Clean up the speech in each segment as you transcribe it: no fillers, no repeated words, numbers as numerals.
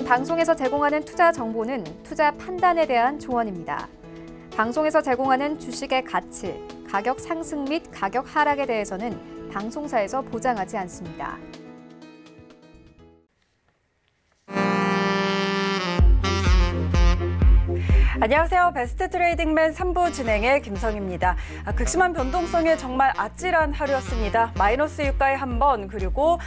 방송에서 제공하는 투자 정보는 투자 판단에 대한 조언입니다. 방송에서 제공하는 주식의 가치, 가격 상승 및 가격 하락에 대해서는 방송사에서 보장하지 않습니다. 안녕하세요. 베스트 트레이딩맨 3부 진행의 김성희입니다. 극심한 변동성에 정말 아찔한 하루였습니다. 마이너스 유가에 한 번, 그리고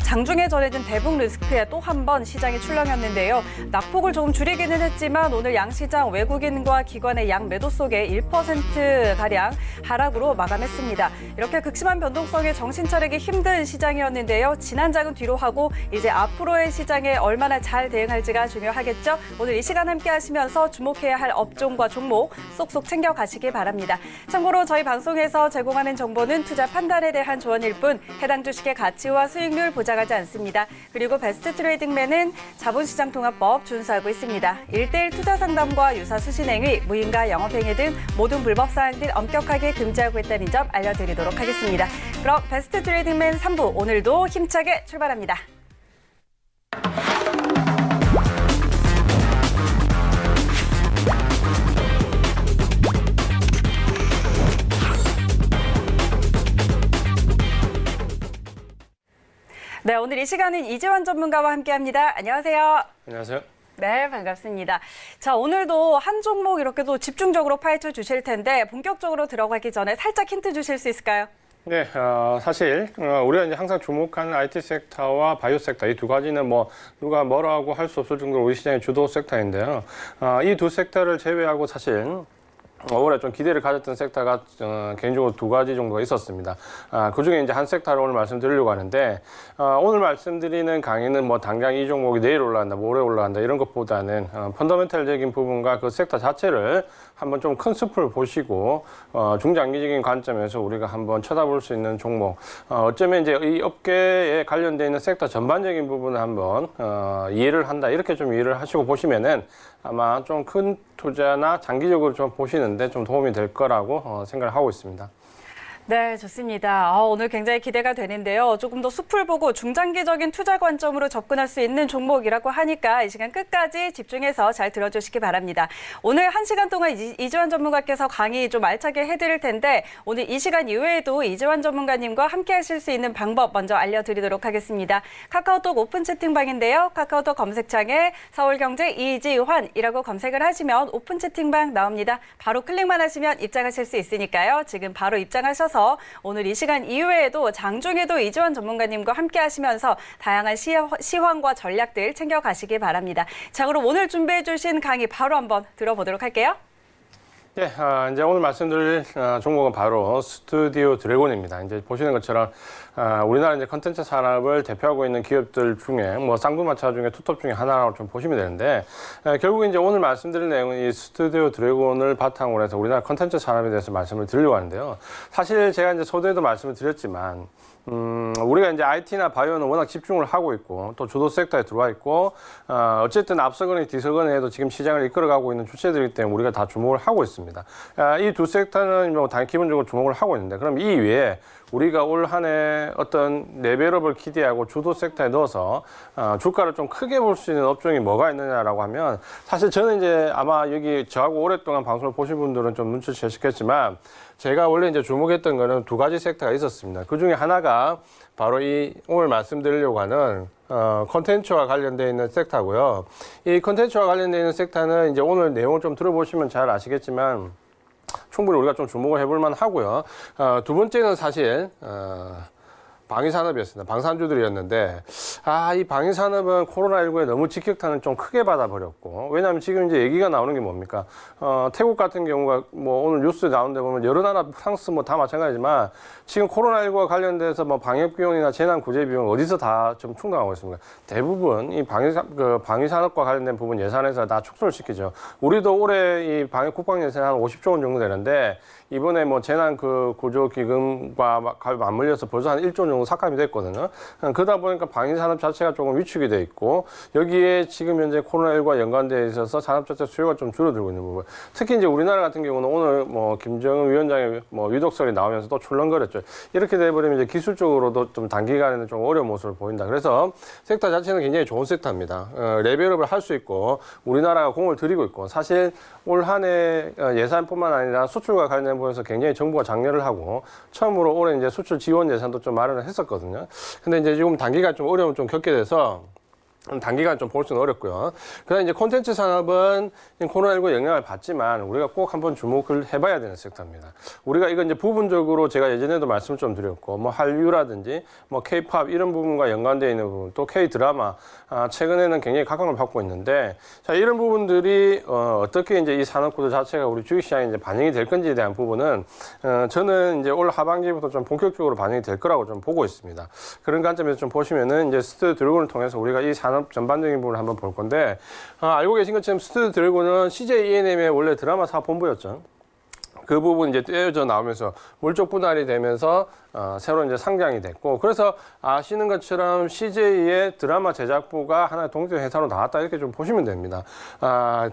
장중에 전해진 대북 리스크에 또 한 번 시장이 출렁였는데요. 낙폭을 조금 줄이기는 했지만 오늘 양시장 외국인과 기관의 양 매도 속에 1%가량 하락으로 마감했습니다. 이렇게 극심한 변동성에 정신 차리기 힘든 시장이었는데요. 지난 장은 뒤로 하고 이제 앞으로의 시장에 얼마나 잘 대응할지가 중요하겠죠. 오늘 이 시간 함께 하시면서 주목해야 할 업종과 종목 쏙쏙 챙겨가시기 바랍니다. 참고로 저희 방송에서 제공하는 정보는 투자 판단에 대한 조언일 뿐 해당 주식의 가치와 수익률 보장하지 않습니다. 그리고 베스트 트레이딩맨은 자본시장통합법 준수하고 있습니다. 1:1 투자 상담과 유사 수신행위, 무인가 영업행위 등 모든 불법 사항들 엄격하게 금지하고 있다는 점 알려드리도록 하겠습니다. 그럼 베스트 트레이딩맨 3부 오늘도 힘차게 출발합니다. 네, 오늘 이 시간은 이재환 전문가와 함께합니다. 안녕하세요. 안녕하세요. 네, 반갑습니다. 자, 오늘도 한 종목 이렇게 또 집중적으로 파헤쳐 주실 텐데 본격적으로 들어가기 전에 살짝 힌트 주실 수 있을까요? 네, 사실 우리가 이제 항상 주목하는 IT 섹터와 바이오 섹터 이 두 가지는 뭐 누가 뭐라고 할 수 없을 정도로 우리 시장의 주도 섹터인데요. 이 두 섹터를 제외하고 사실 올해 좀 기대를 가졌던 섹터가 개인적으로 두 가지 정도가 있었습니다. 그중에 이제 한 섹터를 오늘 말씀드리려고 하는데 오늘 말씀드리는 강의는 뭐 당장 이 종목이 내일 올라간다, 모레 올라간다 이런 것보다는 펀더멘탈적인 부분과 그 섹터 자체를 한번 좀 큰 숲을 보시고 중장기적인 관점에서 우리가 한번 쳐다볼 수 있는 종목, 어쩌면 이제 이 업계에 관련되어 있는 섹터 전반적인 부분을 한번 이해를 한다 이렇게 좀 이해를 하시고 보시면은 아마 좀 큰 투자나 장기적으로 좀 보시는데 좀 도움이 될 거라고 생각을 하고 있습니다. 네, 좋습니다. 오늘 굉장히 기대가 되는데요. 조금 더 숲을 보고 중장기적인 투자 관점으로 접근할 수 있는 종목이라고 하니까 이 시간 끝까지 집중해서 잘 들어주시기 바랍니다. 오늘 1시간 동안 이재환 전문가께서 강의 좀 알차게 해드릴 텐데 오늘 이 시간 이외에도 이재환 전문가님과 함께 하실 수 있는 방법 먼저 알려드리도록 하겠습니다. 카카오톡 오픈 채팅방인데요. 카카오톡 검색창에 서울경제 이지환이라고 검색을 하시면 오픈 채팅방 나옵니다. 바로 클릭만 하시면 입장하실 수 있으니까요. 지금 바로 입장하셔서 오늘 이 시간 이후에도 장중에도 이재환 전문가님과 함께 하시면서 다양한 시황과 전략들 챙겨가시기 바랍니다. 자, 그럼 오늘 준비해 주신 강의 바로 한번 들어보도록 할게요. 네, 이제 오늘 말씀드릴 종목은 바로 스튜디오 드래곤입니다. 이제 보시는 것처럼 우리나라 이제 컨텐츠 산업을 대표하고 있는 기업들 중에 뭐 쌍두마차 중에 투톱 중에 하나라고 좀 보시면 되는데 결국 이제 오늘 말씀드릴 내용은 이 스튜디오 드래곤을 바탕으로 해서 우리나라 컨텐츠 산업에 대해서 말씀을 드리려고 하는데요. 사실 제가 이제 소대도 말씀을 드렸지만 우리가 이제 IT나 바이오는 워낙 집중을 하고 있고 또 주도 섹터에 들어와 있고 어쨌든 앞서거나 뒤서거나 해도 지금 시장을 이끌어가고 있는 주체들이기 때문에 우리가 다 주목을 하고 있습니다. 이 두 섹터는 뭐 기본적으로 주목을 하고 있는데 그럼 이 외에 우리가 올 한 해 어떤 레벨업을 기대하고 주도 섹터에 넣어서 주가를 좀 크게 볼 수 있는 업종이 뭐가 있느냐라고 하면 사실 저는 이제 아마 여기 저하고 오랫동안 방송을 보신 분들은 좀 눈치채셨겠지만 제가 원래 이제 주목했던 거는 두 가지 섹터가 있었습니다. 그 중에 하나가 바로 이 오늘 말씀드리려고 하는 콘텐츠와 관련되어 있는 섹터고요. 이 콘텐츠와 관련되어 있는 섹터는 이제 오늘 내용을 좀 들어보시면 잘 아시겠지만 충분히 우리가 좀 주목을 해볼 만 하고요. 두 번째는 사실 방위산업이었습니다. 방산주들이었는데 이 방위산업은 코로나19에 너무 직격탄을 좀 크게 받아버렸고 왜냐하면 지금 이제 얘기가 나오는 게 뭡니까? 태국 같은 경우가 뭐 오늘 뉴스 나오는 데 보면 여러 나라 프랑스 뭐 다 마찬가지지만 지금 코로나19와 관련돼서 뭐 방역 비용이나 재난 구제 비용 어디서 다 좀 충당하고 있습니다. 대부분 이 방위산업과 관련된 부분 예산에서 다 축소를 시키죠. 우리도 올해 이 방역 국방 예산이 한 50조 원 정도 되는데 이번에 뭐 재난 그 구조 기금과 맞물려서 벌써 한 1조 정도 정도 삭감이 됐거든요. 그러다 보니까 방위 산업 자체가 조금 위축이 돼 있고 여기에 지금 현재 코로나19와 연관되어 있어서 산업 자체 수요가 좀 줄어들고 있는 부분. 특히 이제 우리나라 같은 경우는 오늘 뭐 김정은 위원장의 뭐 위독설이 나오면서 또 출렁거렸죠. 이렇게 돼버리면 이제 기술적으로도 좀 단기간에는 좀 어려운 모습을 보인다. 그래서 섹터 자체는 굉장히 좋은 섹터입니다. 레벨업을 할 수 있고 우리나라가 공을 들이고 있고 사실 올 한 해 예산뿐만 아니라 수출과 관련된 부분에서 굉장히 정부가 장려를 하고 처음으로 올해 이제 수출 지원 예산도 좀 마련을 했었거든요. 근데 이제 지금 단기간 좀 어려움을 좀 겪게 돼서 단기간 좀 볼 수는 어렵고요. 그다음 이제 콘텐츠 산업은 코로나19 영향을 받지만 우리가 꼭 한번 주목을 해봐야 되는 섹터입니다. 우리가 이건 이제 부분적으로 제가 예전에도 말씀을 좀 드렸고, 뭐 한류라든지 뭐 K-팝 이런 부분과 연관되어 있는 부분, 또 K-드라마 최근에는 굉장히 각광을 받고 있는데, 자 이런 부분들이 어떻게 이제 이 산업 구조 자체가 우리 주식시장에 이제 반영이 될 건지에 대한 부분은 저는 이제 올 하반기부터 좀 본격적으로 반영이 될 거라고 좀 보고 있습니다. 그런 관점에서 좀 보시면은 이제 스튜디오 드래곤을 통해서 우리가 이 산업 전반적인 부분을 한번 볼 건데, 알고 계신 것처럼 스튜디오 드래곤은 CJ E&M의 원래 드라마 사업본부였죠. 그 부분 이제 떼어져 나오면서 물적 분할이 되면서 새로 이제 상장이 됐고, 그래서 아시는 것처럼 CJ의 드라마 제작부가 하나의 독립 회사로 나왔다 이렇게 좀 보시면 됩니다.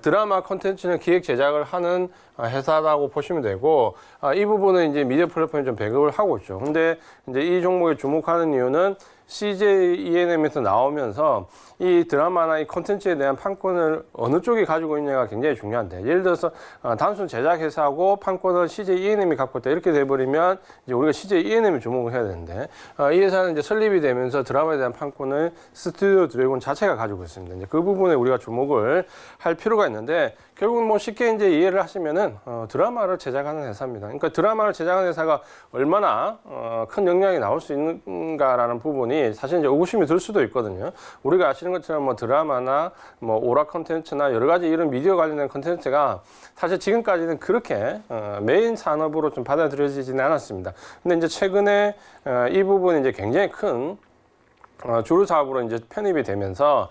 드라마 콘텐츠는 기획 제작을 하는 회사라고 보시면 되고, 이 부분은 이제 미디어 플랫폼에 좀 배급을 하고 있죠. 근데 이제 이 종목에 주목하는 이유는 CJ E&M에서 나오면서 이 드라마나 이 콘텐츠에 대한 판권을 어느 쪽이 가지고 있냐가 굉장히 중요한데, 예를 들어서 단순 제작 회사하고 판권을 CJ E&M이 갖고 있다 이렇게 돼버리면 이제 우리가 CJ E&M에 주목을 해야 되는데, 이 회사는 이제 설립이 되면서 드라마에 대한 판권을 스튜디오 드래곤 자체가 가지고 있습니다. 이제 그 부분에 우리가 주목을 할 필요가 있는데, 결국 뭐 쉽게 이제 이해를 하시면은 드라마를 제작하는 회사입니다. 그러니까 드라마를 제작하는 회사가 얼마나 큰 영향이 나올 수 있는가라는 부분이 사실 이제 의구심이 들 수도 있거든요. 우리가 아시는 것처럼 뭐 드라마나 뭐 오락 콘텐츠나 여러 가지 이런 미디어 관련된 콘텐츠가 사실 지금까지는 그렇게 메인 산업으로 좀 받아들여지지는 않았습니다. 근데 이제 최근에 이 부분이 이제 굉장히 큰 주류 사업으로 이제 편입이 되면서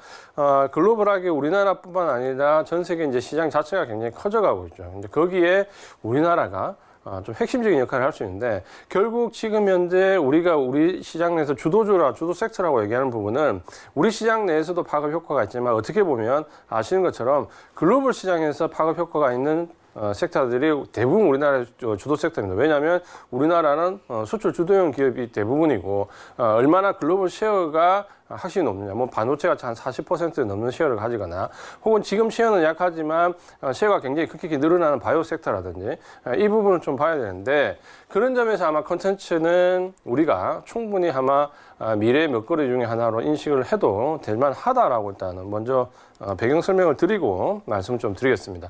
글로벌하게 우리나라뿐만 아니라 전 세계 이제 시장 자체가 굉장히 커져가고 있죠. 이제 거기에 우리나라가 좀 핵심적인 역할을 할 수 있는데, 결국 지금 현재 우리가 우리 시장 내에서 주도 섹터라고 얘기하는 부분은 우리 시장 내에서도 파급 효과가 있지만, 어떻게 보면 아시는 것처럼 글로벌 시장에서 파급 효과가 있는 섹터들이 대부분 우리나라의 주도 섹터입니다. 왜냐하면 우리나라는 수출 주도형 기업이 대부분이고, 얼마나 글로벌 쉐어가 확실히 높느냐, 뭐 반도체가 한 40% 넘는 쉐어를 가지거나, 혹은 지금 쉐어는 약하지만 쉐어가 굉장히 급격히 늘어나는 바이오 섹터라든지 이 부분을 좀 봐야 되는데, 그런 점에서 아마 컨텐츠는 우리가 충분히 아마 미래의 먹거리 중에 하나로 인식을 해도 될 만하다라고 일단은 먼저 배경 설명을 드리고 말씀을 좀 드리겠습니다.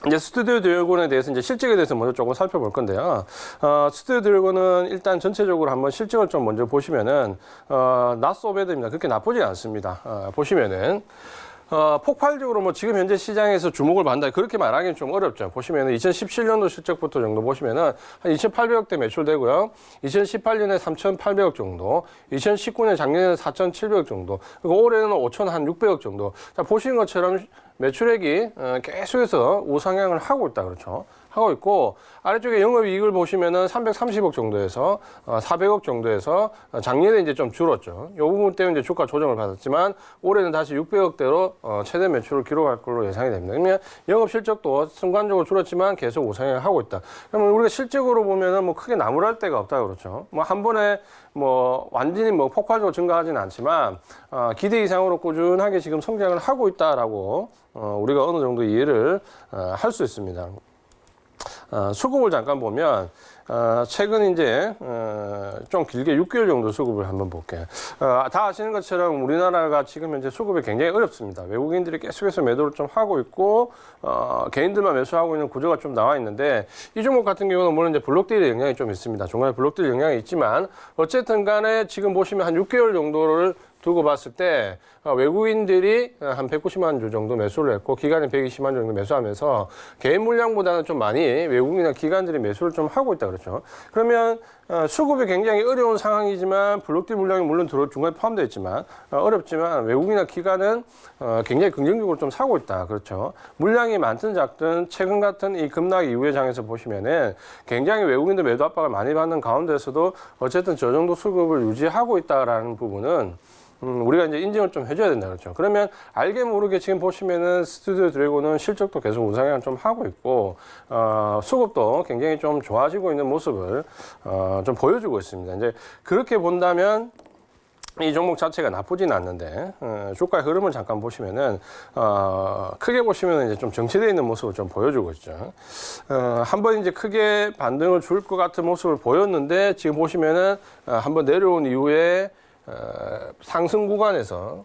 이제 스튜디오 드래곤에 대해서 이제 실적에 대해서 먼저 조금 살펴볼 건데요. 스튜디오 드래곤은 일단 전체적으로 한번 실적을 좀 먼저 보시면은, not so bad입니다. 그렇게 나쁘지 않습니다. 보시면은, 폭발적으로 뭐 지금 현재 시장에서 주목을 받는다 그렇게 말하기는 좀 어렵죠. 보시면은 2017년도 실적부터 정도 보시면은 한 2,800억대 매출되고요. 2018년에 3,800억 정도, 2019년 작년에는 4,700억 정도, 그리고 올해는 5,600억 정도. 자, 보시는 것처럼 매출액이 계속해서 우상향을 하고 있다, 그렇죠? 하고 있고, 아래쪽에 영업이익을 보시면은 330억 정도에서 400억 정도에서 작년에 이제 좀 줄었죠. 이 부분 때문에 이제 주가 조정을 받았지만 올해는 다시 600억대로 최대 매출을 기록할 걸로 예상이 됩니다. 그러면 영업 실적도 순간적으로 줄었지만 계속 우상향을 하고 있다. 그러면 우리가 실적으로 보면은 뭐 크게 나무랄 데가 없다, 그렇죠? 뭐 한 번에 뭐 완전히 뭐 폭발적으로 증가하지는 않지만 기대 이상으로 꾸준하게 지금 성장을 하고 있다라고 우리가 어느 정도 이해를 할 수 있습니다. 수급을 잠깐 보면 최근 이제 좀 길게 6개월 정도 수급을 한번 볼게요. 다 아시는 것처럼 우리나라가 지금 현재 수급이 굉장히 어렵습니다. 외국인들이 계속해서 매도를 좀 하고 있고 개인들만 매수하고 있는 구조가 좀 나와 있는데, 이 종목 같은 경우는 물론 이제 블록딜의 영향이 좀 있습니다. 중간에 블록딜 영향이 있지만 어쨌든 간에 지금 보시면 한 6개월 정도를 두고 봤을 때 외국인들이 한 190만 주 정도 매수를 했고 기관이 120만 주 정도 매수하면서 개인 물량보다는 좀 많이 외국인이나 기관들이 매수를 좀 하고 있다 그렇죠. 그러면 수급이 굉장히 어려운 상황이지만 블록딜 물량이 물론 중간에 포함되어 있지만 어렵지만 외국인이나 기관은 굉장히 긍정적으로 좀 사고 있다 그렇죠. 물량이 많든 작든 최근 같은 이 급락 이후의 장에서 보시면은 굉장히 외국인들 매도 압박을 많이 받는 가운데서도 어쨌든 저 정도 수급을 유지하고 있다라는 부분은 우리가 이제 인정을 좀 해줘야 된다 그렇죠. 그러면 알게 모르게 지금 보시면은 스튜디오 드래곤은 실적도 계속 우상향 좀 하고 있고 수급도 굉장히 좀 좋아지고 있는 모습을 좀 보여주고 있습니다. 이제 그렇게 본다면 이 종목 자체가 나쁘진 않는데 주가의 흐름을 잠깐 보시면은 크게 보시면은 이제 좀 정체되어 있는 모습을 좀 보여주고 있죠. 한번 이제 크게 반등을 줄 것 같은 모습을 보였는데 지금 보시면은 한번 내려온 이후에 상승 구간에서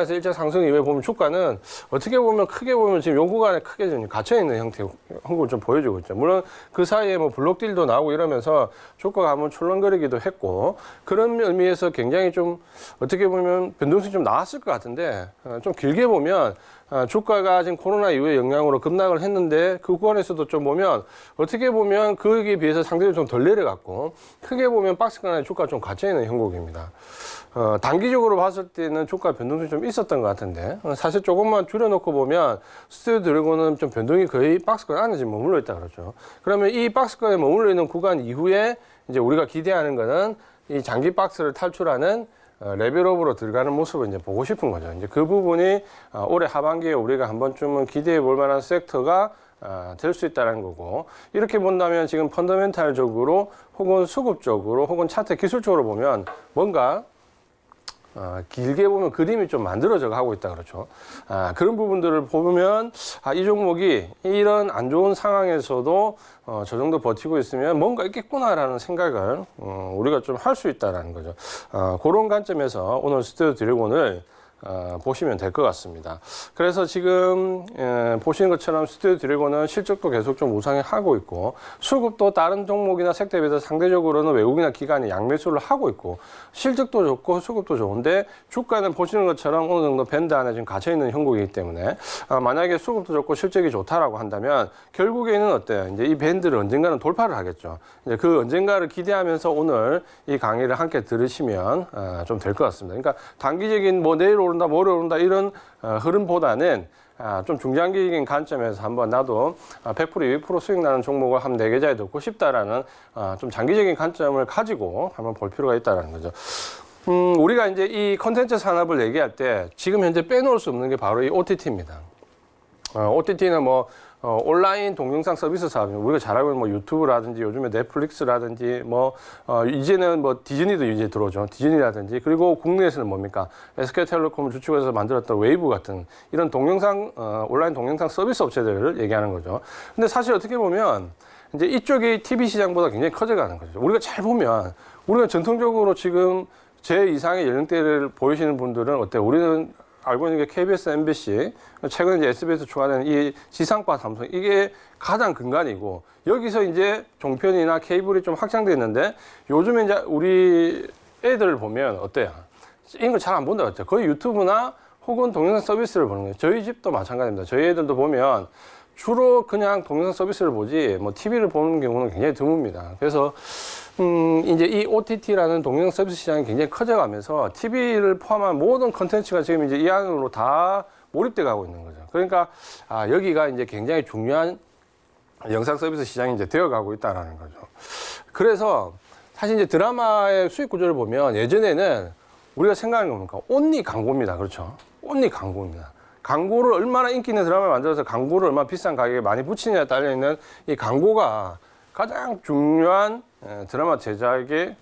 일차 상승 이후에 보면 주가는 어떻게 보면 크게 보면 지금 요 구간에 크게 좀 갇혀있는 형태의 형국을 좀 보여주고 있죠. 물론 그 사이에 뭐 블록딜도 나오고 이러면서 주가가 한번 출렁거리기도 했고 그런 의미에서 굉장히 좀 어떻게 보면 변동성이 좀 나왔을 것 같은데 좀 길게 보면 주가가 지금 코로나 이후의 영향으로 급락을 했는데 그 구간에서도 좀 보면 어떻게 보면 거기에 비해서 상대적으로 좀 덜 내려갔고 크게 보면 박스권에 주가가 좀 갇혀있는 형국입니다. 단기적으로 봤을 때는 주가 변동성이 좀 있었던 것 같은데 사실 조금만 줄여놓고 보면 스튜디오 드래곤은 좀 변동이 거의 박스권 안에 지금 머물러 있다 그러죠. 그러면 이 박스권에 머물러 있는 구간 이후에 이제 우리가 기대하는 거는 이 장기 박스를 탈출하는 레벨업으로 들어가는 모습을 이제 보고 싶은 거죠. 이제 그 부분이 올해 하반기에 우리가 한 번쯤은 기대해 볼 만한 섹터가 될 수 있다는 거고 이렇게 본다면 지금 펀더멘탈적으로 혹은 수급적으로 혹은 차트 기술적으로 보면 뭔가 길게 보면 그림이 좀 만들어져 가고 있다 그렇죠. 그런 부분들을 보면 이 종목이 이런 안 좋은 상황에서도 저 정도 버티고 있으면 뭔가 있겠구나라는 생각을 우리가 좀 할 수 있다라는 거죠. 그런 관점에서 오늘 스튜디오 드래곤을 보시면 될 것 같습니다. 그래서 지금 보시는 것처럼 스튜디오 드래곤은 실적도 계속 좀 우상향하고 있고 수급도 다른 종목이나 섹터에 비해서 상대적으로는 외국이나 기관이 양매수를 하고 있고 실적도 좋고 수급도 좋은데 주가는 보시는 것처럼 어느 정도 밴드 안에 지금 갇혀있는 형국이기 때문에 만약에 수급도 좋고 실적이 좋다라고 한다면 결국에는 어때요? 이제 이 밴드를 언젠가는 돌파를 하겠죠. 이제 그 언젠가를 기대하면서 오늘 이 강의를 함께 들으시면 좀 될 것 같습니다. 그러니까 단기적인 뭐 내일 오른다, 모레 오른다 이런 흐름보다는 좀 중장기적인 관점에서 한번 나도 100% 200% 수익 나는 종목을 한 4계좌에 넣고 싶다라는 좀 장기적인 관점을 가지고 한번 볼 필요가 있다는 거죠. 우리가 이제 이 콘텐츠 산업을 얘기할 때 지금 현재 빼놓을 수 없는 게 바로 이 OTT입니다. OTT는 뭐 온라인 동영상 서비스 사업입니다. 우리가 잘 알고 있는 뭐 유튜브라든지 요즘에 넷플릭스라든지 뭐 이제는 뭐 디즈니도 이제 들어오죠. 디즈니라든지 그리고 국내에서는 뭡니까? SK텔레콤을 주축해서 만들었던 웨이브 같은 이런 동영상 온라인 동영상 서비스 업체들을 얘기하는 거죠. 근데 사실 어떻게 보면 이제 이쪽이 TV 시장보다 굉장히 커져가는 거죠. 우리가 잘 보면 우리가 전통적으로 지금 제 이상의 연령대를 보이시는 분들은 어때요? 우리는 알고 있는 게 KBS, MBC, 최근에 이제 SBS 추가되는 이 지상파 삼성, 이게 가장 근간이고, 여기서 이제 종편이나 케이블이 좀 확장됐는데, 요즘에 이제 우리 애들을 보면 어때요? 이런 걸 잘 안 본다 그랬죠. 거의 유튜브나 혹은 동영상 서비스를 보는 거예요. 저희 집도 마찬가지입니다. 저희 애들도 보면 주로 그냥 동영상 서비스를 보지, 뭐 TV를 보는 경우는 굉장히 드뭅니다. 그래서 이제 이 OTT라는 동영상 서비스 시장이 굉장히 커져가면서 TV를 포함한 모든 컨텐츠가 지금 이제 이 안으로 다 몰입돼 가고 있는 거죠. 그러니까 여기가 이제 굉장히 중요한 영상 서비스 시장이 이제 되어가고 있다라는 거죠. 그래서 사실 이제 드라마의 수익 구조를 보면 예전에는 우리가 생각하는 겁니까? 온리 광고입니다. 그렇죠? 온리 광고입니다. 광고를 얼마나 인기 있는 드라마를 만들어서 광고를 얼마나 비싼 가격에 많이 붙이느냐에 달려있는 이 광고가 가장 중요한 드라마 제작의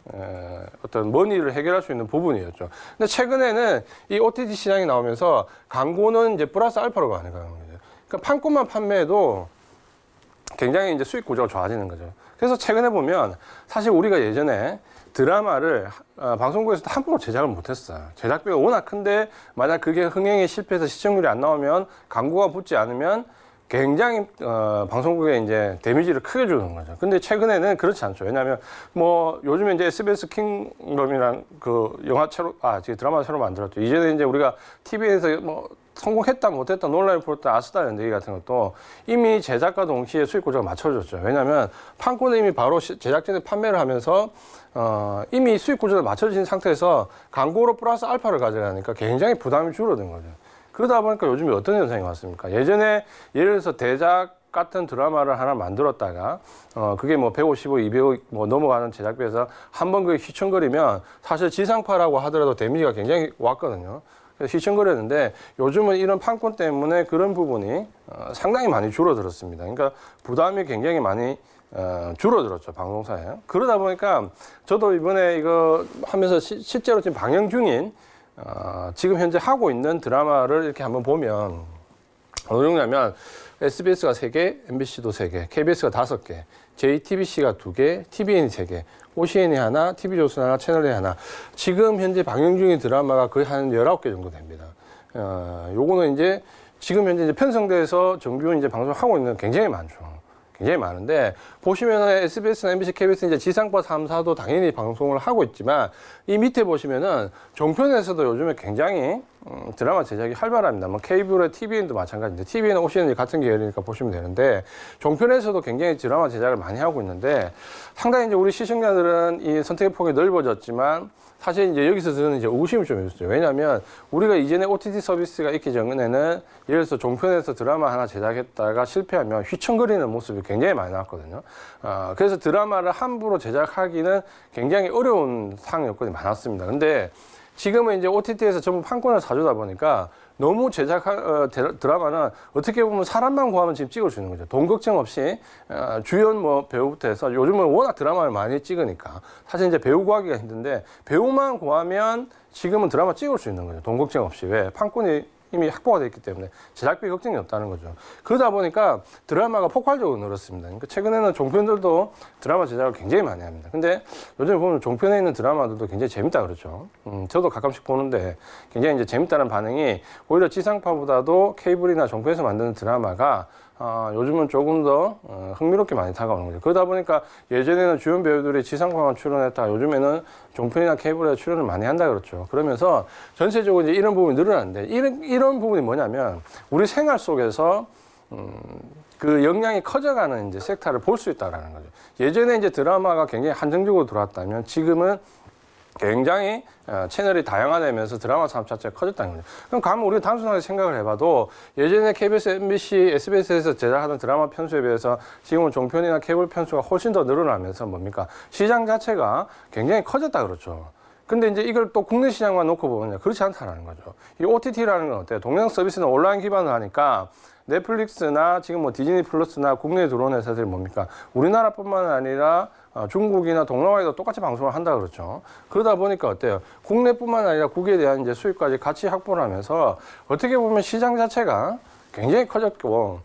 어떤 머니를 해결할 수 있는 부분이었죠. 근데 최근에는 이 OTT 시장이 나오면서 광고는 이제 플러스 알파로 가는 거예요. 그러니까 판권만 판매해도 굉장히 이제 수익 구조가 좋아지는 거죠. 그래서 최근에 보면 사실 우리가 예전에 드라마를 방송국에서도 한 번도 제작을 못했어요. 제작비가 워낙 큰데 만약 그게 흥행에 실패해서 시청률이 안 나오면 광고가 붙지 않으면 굉장히 방송국에 이제 데미지를 크게 주는 거죠. 근데 최근에는 그렇지 않죠. 왜냐하면 뭐 요즘에 이제 SBS 킹덤이란 그 드라마 새로 만들었죠. 이제는 이제 우리가 TV에서 뭐 성공했다 못했다 논란을 볼 때 아스달 얘기 같은 것도 이미 제작과 동시에 수익 구조가 맞춰졌죠. 왜냐하면 판권은 이미 바로 제작진이 판매를 하면서 이미 수익 구조가 맞춰진 상태에서 광고로 플러스 알파를 가져가니까 굉장히 부담이 줄어든 거죠. 그러다 보니까 요즘에 어떤 현상이 왔습니까? 예전에 예를 들어서 대작 같은 드라마를 하나 만들었다가 그게 뭐 150억, 200억 뭐 넘어가는 제작비에서 한번 그게 휘청거리면 사실 지상파라고 하더라도 데미지가 굉장히 왔거든요. 그래서 휘청거렸는데 요즘은 이런 판권 때문에 그런 부분이 상당히 많이 줄어들었습니다. 그러니까 부담이 굉장히 많이 줄어들었죠, 방송사에. 그러다 보니까 저도 이번에 이거 하면서 실제로 지금 방영 중인 지금 현재 하고 있는 드라마를 이렇게 한번 보면 어느 정도냐면 SBS가 3개, MBC도 3개, KBS가 5개, JTBC가 2개, TVN이 3개, OCN이 하나, TV조선 하나, 채널A 하나. 지금 현재 방영 중인 드라마가 거의 한 19개 정도 됩니다. 요거는 이제 지금 현재 이제 편성돼서 정규 이제 방송을 하고 있는 굉장히 많죠. 굉장히 많은데 보시면은 SBS나 MBC, KBS 이제 지상파 3사도 당연히 방송을 하고 있지만 이 밑에 보시면은 종편에서도 요즘에 굉장히 드라마 제작이 활발합니다. 뭐 케이블의 TVN도 마찬가지인데 TVN, OCN 같은 계열이니까 보시면 되는데 종편에서도 굉장히 드라마 제작을 많이 하고 있는데 상당히 이제 우리 시청자들은 이 선택의 폭이 넓어졌지만 사실 이제 여기서 저는 이제 의구심이 좀 있었어요. 왜냐하면 우리가 이전에 OTT 서비스가 있기 전에는 예를 들어서 종편에서 드라마 하나 제작했다가 실패하면 휘청거리는 모습이 굉장히 많이 나왔거든요. 그래서 드라마를 함부로 제작하기는 굉장히 어려운 상황 여건이 많았습니다. 근데 지금은 이제 OTT에서 전부 판권을 사주다 보니까 너무 드라마는 어떻게 보면 사람만 구하면 지금 찍을 수 있는 거죠. 돈 걱정 없이 주연 뭐 배우부터 해서 요즘은 워낙 드라마를 많이 찍으니까 사실 이제 배우 구하기가 힘든데 배우만 구하면 지금은 드라마 찍을 수 있는 거죠. 돈 걱정 없이. 왜? 판권이 이미 확보가 되어 있기 때문에 제작비 걱정이 없다는 거죠. 그러다 보니까 드라마가 폭발적으로 늘었습니다. 그러니까 최근에는 종편들도 드라마 제작을 굉장히 많이 합니다. 근데 요즘 보면 종편에 있는 드라마들도 굉장히 재밌다 그러죠. 저도 가끔씩 보는데 굉장히 이제 재밌다는 반응이 오히려 지상파보다도 케이블이나 종편에서 만드는 드라마가 요즘은 조금 더 흥미롭게 많이 다가오는 거죠. 그러다 보니까 예전에는 주연 배우들이 지상파만 출연했다가 요즘에는 종편이나 케이블에 출연을 많이 한다 그렇죠. 그러면서 전체적으로 이제 이런 부분이 늘어났는데 이런 부분이 뭐냐면 우리 생활 속에서 그 역량이 커져가는 이제 섹터를 볼 수 있다라는 거죠. 예전에 이제 드라마가 굉장히 한정적으로 들어왔다면 지금은 굉장히 채널이 다양화되면서 드라마 산업 자체가 커졌다는 거죠. 그럼 가면 우리가 단순하게 생각을 해봐도 예전에 KBS, MBC, SBS에서 제작하던 드라마 편수에 비해서 지금은 종편이나 케이블 편수가 훨씬 더 늘어나면서 뭡니까? 시장 자체가 굉장히 커졌다 그렇죠. 근데 이제 이걸 또 국내 시장만 놓고 보면 그렇지 않다는 거죠. 이 OTT라는 건 어때요? 동영 서비스는 온라인 기반을 하니까 넷플릭스나 지금 뭐 디즈니 플러스나 국내에 들어온 회사들이 뭡니까? 우리나라뿐만 아니라 중국이나 동남아에도 똑같이 방송을 한다 그렇죠. 그러다 보니까 어때요? 국내뿐만 아니라 국외에 대한 이제 수익까지 같이 확보를 하면서 어떻게 보면 시장 자체가 굉장히 커졌고,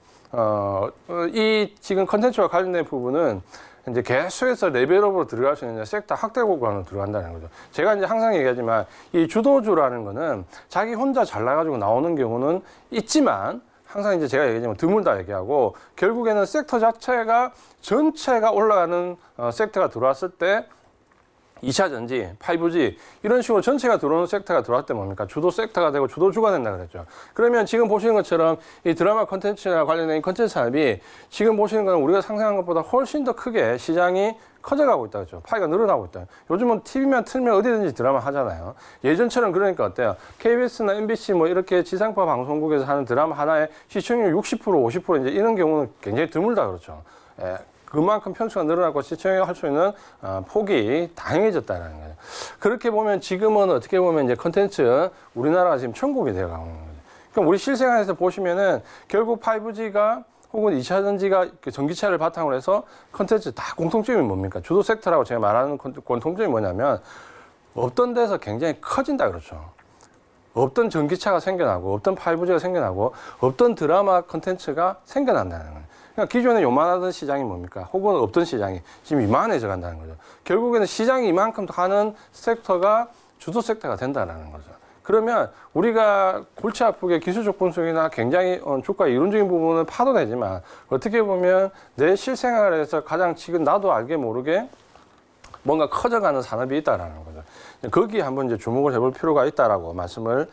이 지금 컨텐츠와 관련된 부분은 이제 계속해서 레벨업으로 들어갈 수 있는 섹터 확대 구간으로 들어간다는 거죠. 제가 이제 항상 얘기하지만 이 주도주라는 거는 자기 혼자 잘나가지고 나오는 경우는 있지만 항상 이제 제가 얘기하지만 드물다 얘기하고 결국에는 섹터 자체가 전체가 올라가는 섹터가 들어왔을 때 2차 전지, 5G 이런 식으로 전체가 들어오는 섹터가 들어왔을 때 뭡니까? 주도 섹터가 되고 주도주가 된다 그랬죠. 그러면 지금 보시는 것처럼 이 드라마 콘텐츠나 관련된 콘텐츠 산업이 지금 보시는 건 우리가 상상한 것보다 훨씬 더 크게 시장이 커져가고 있다 그죠. 파이가 늘어나고 있다. 요즘은 TV만 틀면 어디든지 드라마 하잖아요. 예전처럼 그러니까 어때요? KBS나 MBC 뭐 이렇게 지상파 방송국에서 하는 드라마 하나에 시청률 60%, 50% 이제 이런 경우는 굉장히 드물다 그렇죠. 예. 그만큼 편수가 늘어나고 시청할 수 있는 폭이 다양해졌다는 거예요. 그렇게 보면 지금은 어떻게 보면 이제 컨텐츠 우리나라가 지금 천국이 되어가고 있는 거죠. 그럼 우리 실생활에서 보시면은 결국 5G가 혹은 2차 전지가 전기차를 바탕으로 해서 컨텐츠 다 공통점이 뭡니까? 주도 섹터라고 제가 말하는 공통점이 뭐냐면 없던 데서 굉장히 커진다 그렇죠. 없던 전기차가 생겨나고 없던 5G가 생겨나고 없던 드라마 컨텐츠가 생겨난다는 거예요. 그러니까 기존에 요만하던 시장이 뭡니까? 혹은 없던 시장이 지금 이만해져 간다는 거죠. 결국에는 시장이 이만큼 하는 섹터가 주도 섹터가 된다는 거죠. 그러면 우리가 골치 아프게 기술적 분석이나 굉장히 주가 이론적인 부분은 파도 내지만 어떻게 보면 내 실생활에서 가장 지금 나도 알게 모르게 뭔가 커져가는 산업이 있다라는 거죠. 거기에 한번 이제 주목을 해볼 필요가 있다라고 말씀을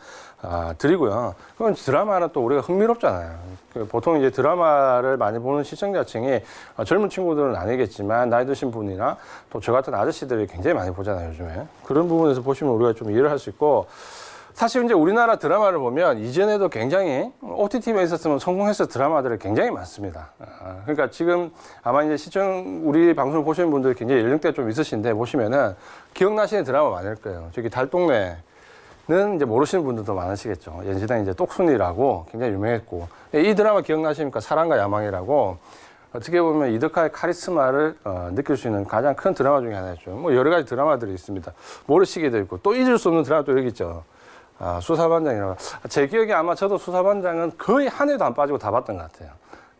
드리고요. 그건 드라마는 또 우리가 흥미롭잖아요. 보통 이제 드라마를 많이 보는 시청자층이 젊은 친구들은 아니겠지만 나이 드신 분이나 또 저 같은 아저씨들이 굉장히 많이 보잖아요, 요즘에. 그런 부분에서 보시면 우리가 좀 이해를 할 수 있고, 사실 이제 우리나라 드라마를 보면 이전에도 굉장히 OTT만 있었으면 성공했을 드라마들이 굉장히 많습니다. 그러니까 지금 아마 이제 우리 방송을 보시는 분들이 굉장히 연령대가 좀 있으신데 보시면은 기억나시는 드라마 많을 거예요. 저기 달동네는 이제 모르시는 분들도 많으시겠죠. 연시당 이제 똑순이라고 굉장히 유명했고, 이 드라마 기억나십니까? 사랑과 야망이라고. 어떻게 보면 이덕화의 카리스마를 느낄 수 있는 가장 큰 드라마 중에 하나였죠. 뭐 여러 가지 드라마들이 있습니다. 모래시계도 있고 또 잊을 수 없는 드라마도 여기 있죠. 수사반장이라고. 제 기억에 아마 저도 수사반장은 거의 한 해도 안 빠지고 다 봤던 것 같아요.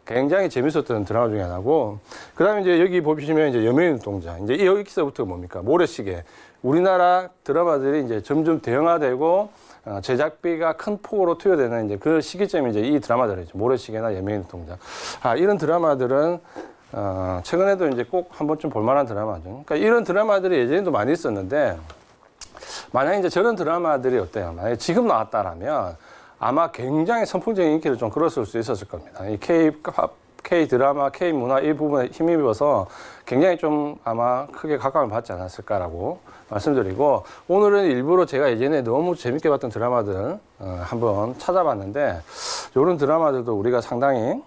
굉장히 재밌었던 드라마 중에 하나고, 그 다음에 이제 여기 보시면 이제 여명의 눈동자. 이제 여기서부터 뭡니까? 모래시계. 우리나라 드라마들이 이제 점점 대형화되고, 제작비가 큰 폭으로 투여되는 이제 그 시기점이 이제 이 드라마들이죠. 모래시계나 여명의 눈동자. 이런 드라마들은 최근에도 이제 꼭 한 번쯤 볼만한 드라마죠. 그러니까 이런 드라마들이 예전에도 많이 있었는데, 만약에 이제 저런 드라마들이 어때요? 만약에 지금 나왔다라면 아마 굉장히 선풍적인 인기를 좀 끌었을 수 있었을 겁니다. 이 K 드라마, K 문화 이 부분에 힘입어서 굉장히 좀 아마 크게 각광을 받지 않았을까라고 말씀드리고, 오늘은 일부러 제가 예전에 너무 재밌게 봤던 드라마들 한번 찾아봤는데, 이런 드라마들도 우리가 상당히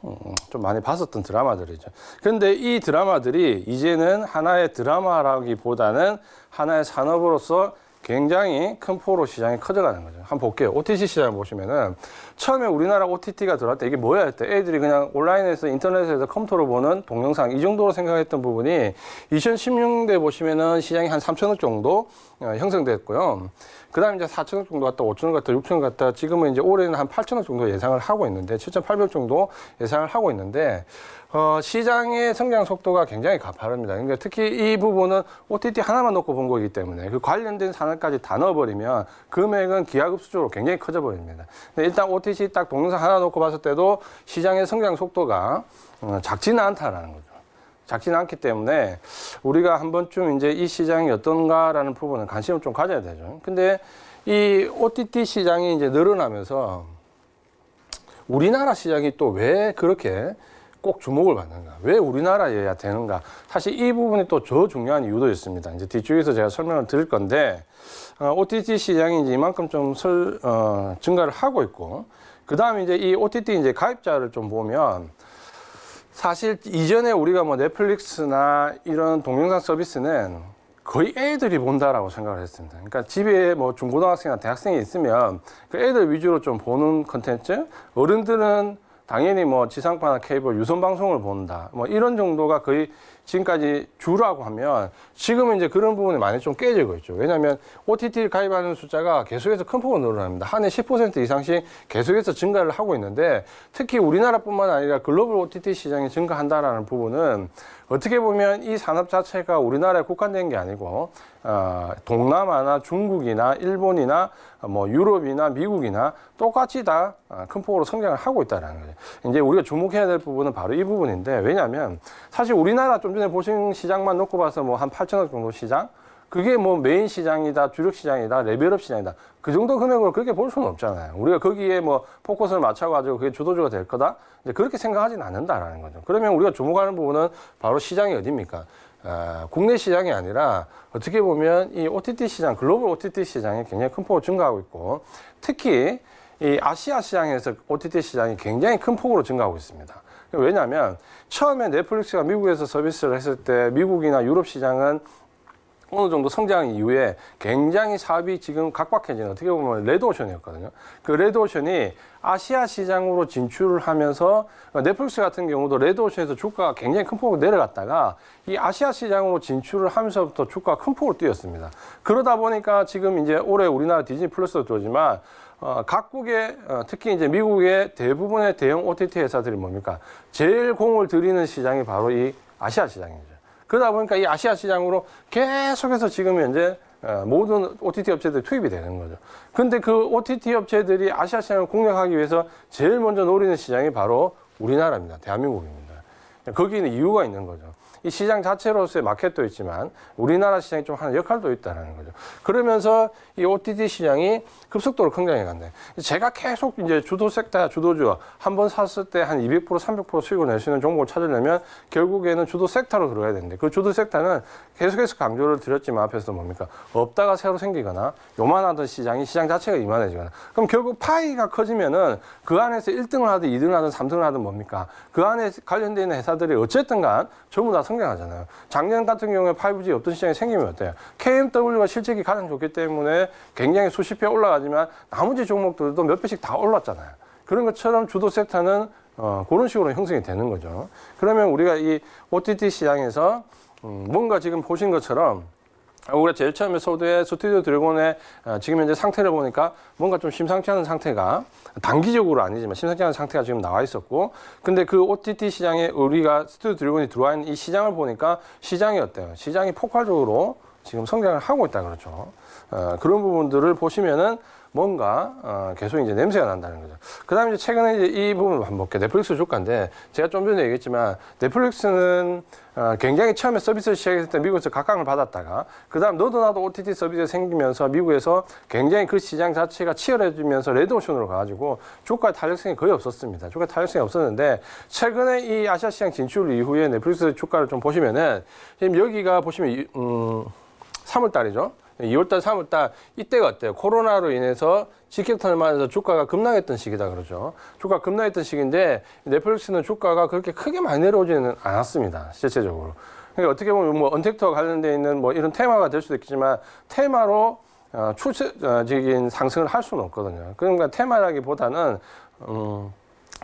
좀 많이 봤었던 드라마들이죠. 그런데 이 드라마들이 이제는 하나의 드라마라기보다는 하나의 산업으로서 굉장히 큰 폭으로 시장이 커져가는 거죠. 한번 볼게요. OTT 시장을 보시면은 처음에 우리나라 OTT가 들어왔을 때 이게 뭐야 했대. 애들이 그냥 온라인에서 인터넷에서 컴퓨터로 보는 동영상 이 정도로 생각했던 부분이 2016년대 보시면은 시장이 한 3천억 정도 형성됐고요. 그 다음에 이제 4천억 정도 갔다 5천억 갔다 6천억 갔다 지금은 이제 올해는 한 8천억 정도 예상을 하고 있는데 7,800 정도 예상을 하고 있는데 시장의 성장 속도가 굉장히 가파릅니다. 그러니까 특히 이 부분은 OTT 하나만 놓고 본 거기 때문에 그 관련된 산업까지 다 넣어버리면 금액은 기하급수적으로 굉장히 커져 버립니다. 근데 일단 OTT 딱 동영상 하나 놓고 봤을 때도 시장의 성장 속도가 작지는 않다라는 거죠. 작지는 않기 때문에 우리가 한 번쯤 이제 이 시장이 어떤가라는 부분은 관심을 좀 가져야 되죠. 근데 이 OTT 시장이 이제 늘어나면서 우리나라 시장이 또 왜 그렇게 꼭 주목을 받는가? 왜 우리나라여야 되는가? 사실 이 부분이 또 더 중요한 이유도 있습니다. 이제 뒤쪽에서 제가 설명을 드릴 건데, OTT 시장이 이제 이만큼 좀 증가를 하고 있고, 그 다음에 이제 이 OTT 이제 가입자를 좀 보면, 사실 이전에 우리가 뭐 넷플릭스나 이런 동영상 서비스는 거의 애들이 본다라고 생각을 했습니다. 그러니까 집에 뭐 중고등학생이나 대학생이 있으면 그 애들 위주로 좀 보는 컨텐츠, 어른들은 당연히 뭐 지상파나 케이블 유선 방송을 본다. 뭐 이런 정도가 거의 지금까지 주라고 하면 지금은 이제 그런 부분이 많이 좀 깨지고 있죠. 왜냐하면 OTT 가입하는 숫자가 계속해서 큰 폭으로 늘어납니다. 한 해 10% 이상씩 계속해서 증가를 하고 있는데, 특히 우리나라뿐만 아니라 글로벌 OTT 시장이 증가한다라는 부분은 어떻게 보면 이 산업 자체가 우리나라에 국한된 게 아니고 동남아나 중국이나 일본이나 뭐 유럽이나 미국이나 똑같이 다 큰 폭으로 성장을 하고 있다는 거죠. 이제 우리가 주목해야 될 부분은 바로 이 부분인데, 왜냐하면 사실 우리나라 좀 전에 보신 시장만 놓고 봐서 뭐 한 8천억 정도 시장, 그게 뭐 메인 시장이다, 주력 시장이다, 레벨업 시장이다, 그 정도 금액으로 그렇게 볼 수는 없잖아요. 우리가 거기에 뭐 포커스를 맞춰가지고 그게 주도주가 될 거다, 이제 그렇게 생각하지는 않는다라는 거죠. 그러면 우리가 주목하는 부분은 바로 시장이 어디입니까? 국내 시장이 아니라 어떻게 보면 이 OTT 시장, 글로벌 OTT 시장이 굉장히 큰 폭으로 증가하고 있고, 특히 이 아시아 시장에서 OTT 시장이 굉장히 큰 폭으로 증가하고 있습니다. 왜냐하면 처음에 넷플릭스가 미국에서 서비스를 했을 때 미국이나 유럽 시장은 어느 정도 성장 이후에 굉장히 사업이 지금 각박해지는, 어떻게 보면 레드오션이었거든요. 그 레드오션이 아시아 시장으로 진출을 하면서 넷플릭스 같은 경우도 레드오션에서 주가가 굉장히 큰 폭으로 내려갔다가 이 아시아 시장으로 진출을 하면서부터 주가가 큰 폭으로 뛰었습니다. 그러다 보니까 지금 이제 올해 우리나라 디즈니 플러스도 들어오지만 각국의 특히 이제 미국의 대부분의 대형 OTT 회사들이 뭡니까? 제일 공을 들이는 시장이 바로 이 아시아 시장이죠. 그러다 보니까 이 아시아 시장으로 계속해서 지금 현재 모든 OTT 업체들이 투입이 되는 거죠. 근데 그 OTT 업체들이 아시아 시장을 공략하기 위해서 제일 먼저 노리는 시장이 바로 우리나라입니다. 대한민국입니다. 거기는 이유가 있는 거죠. 이 시장 자체로서의 마켓도 있지만 우리나라 시장이 좀 하는 역할도 있다는 거죠. 그러면서 이 OTT 시장이 급속도로 성장해 간대. 제가 계속 이제 주도 섹터, 주도주 한 번 샀을 때 한 200%, 300% 수익을 낼 수 있는 종목을 찾으려면 결국에는 주도 섹터로 들어가야 되는데 그 주도 섹터는 계속해서 강조를 드렸지만 앞에서 뭡니까? 없다가 새로 생기거나 요만하던 시장이 시장 자체가 이만해지거나 그럼 결국 파이가 커지면은 그 안에서 1등을 하든 2등을 하든 3등을 하든 뭡니까? 그 안에 관련되어 있는 회사들이 어쨌든 간 전부 다 성장하잖아요. 작년 같은 경우에 5G 없던 시장이 생기면 어때요? KMW가 실적이 가장 좋기 때문에 굉장히 수십 배 올라가지만 나머지 종목들도 몇 배씩 다 올랐잖아요. 그런 것처럼 주도 섹터는 그런 식으로 형성이 되는 거죠. 그러면 우리가 이 OTT 시장에서 뭔가 지금 보신 것처럼 우리가 제일 처음에 소두의 스튜디오 드래곤의 지금 현재 상태를 보니까 뭔가 좀 심상치 않은 상태가 단기적으로 아니지만 심상치 않은 상태가 지금 나와 있었고 근데 그 OTT 시장에 우리가 스튜디오 드래곤이 들어와 있는 이 시장을 보니까 시장이 어때요? 시장이 폭발적으로 지금 성장을 하고 있다 그렇죠. 그런 부분들을 보시면은 뭔가 계속 이제 냄새가 난다는 거죠. 그다음에 이제 최근에 이제 이 부분을 한번 볼게요. 넷플릭스 주가인데 제가 좀 전에 얘기했지만 넷플릭스는 굉장히 처음에 서비스를 시작했을 때 미국에서 각광을 받았다가 그다음 너도 나도 OTT 서비스가 생기면서 미국에서 굉장히 그 시장 자체가 치열해지면서 레드오션으로 가가지고 주가의 탄력성이 거의 없었습니다. 주가 탄력성이 없었는데 최근에 이 아시아 시장 진출 이후에 넷플릭스 주가를 좀 보시면은 지금 여기가 보시면 3월 달이죠. 2월달, 3월달 이때가 어때요? 코로나로 인해서 직격탄을 맞아서 주가가 급락했던 시기다 그러죠. 주가 급락했던 시기인데 넷플릭스는 주가가 그렇게 크게 많이 내려오지는 않았습니다. 실제적으로. 그러니까 어떻게 보면 뭐 언택트와 관련되어 있는 뭐 이런 테마가 될 수도 있겠지만 테마로 추세적인 상승을 할 수는 없거든요. 그러니까 테마라기보다는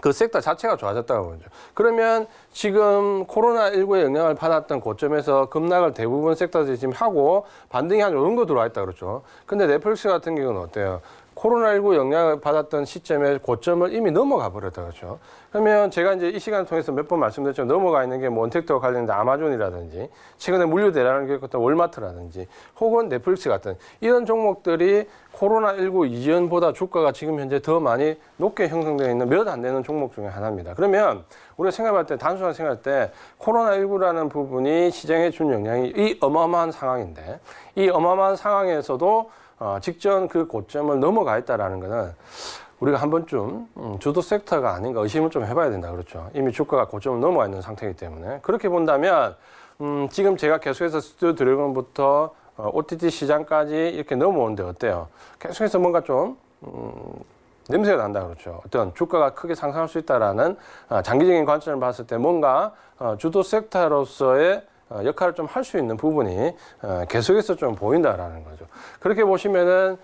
그 섹터 자체가 좋아졌다고 보죠. 그러면 지금 코로나19의 영향을 받았던 고점에서 급락을 대부분 섹터들이 지금 하고 반등이 한 요 정도 들어와 있다 그렇죠. 근데 넷플릭스 같은 경우는 어때요? 코로나19 영향을 받았던 시점에 고점을 이미 넘어가 버렸다 그렇죠. 그러면 제가 이제 이 시간을 통해서 몇 번 말씀드렸지만 넘어가 있는 게 뭐 언택트와 관련된 아마존이라든지 최근에 물류 대란을 겪었던 월마트라든지 혹은 넷플릭스 같은 이런 종목들이 코로나19 이전보다 주가가 지금 현재 더 많이 높게 형성되어 있는 몇 안 되는 종목 중에 하나입니다. 그러면 우리가 생각할 때 단순하게 생각할 때 코로나19라는 부분이 시장에 준 영향이 이 어마어마한 상황인데 이 어마어마한 상황에서도 직전 그 고점을 넘어가 있다라는 것은 우리가 한 번쯤 주도 섹터가 아닌가 의심을 좀 해봐야 된다 그렇죠. 이미 주가가 고점을 넘어가 있는 상태이기 때문에 그렇게 본다면 지금 제가 계속해서 스튜디오 드래곤부터 OTT 시장까지 이렇게 넘어오는데 어때요? 계속해서 뭔가 좀 냄새가 난다 그렇죠. 어떤 주가가 크게 상승할 수 있다라는 장기적인 관점을 봤을 때 뭔가 주도 섹터로서의 역할을 좀 할 수 있는 부분이 계속해서 좀 보인다라는 거죠. 그렇게 보시면은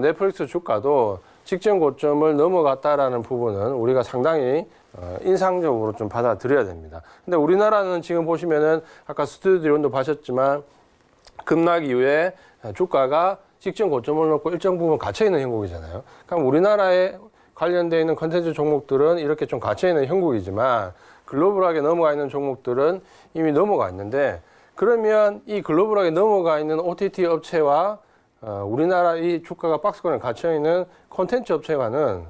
넷플릭스 주가도 직전 고점을 넘어갔다라는 부분은 우리가 상당히 인상적으로 좀 받아들여야 됩니다. 근데 우리나라는 지금 보시면은 아까 스튜디오 드래곤도 보셨지만 급락 이후에 주가가 직전 고점을 놓고 일정 부분 갇혀있는 형국이잖아요. 그럼 우리나라에 관련되어 있는 컨텐츠 종목들은 이렇게 좀 갇혀있는 형국이지만 글로벌하게 넘어가 있는 종목들은 이미 넘어가 있는데 그러면 이 글로벌하게 넘어가 있는 OTT 업체와 우리나라 이 주가가 박스권에 갇혀있는 콘텐츠 업체와는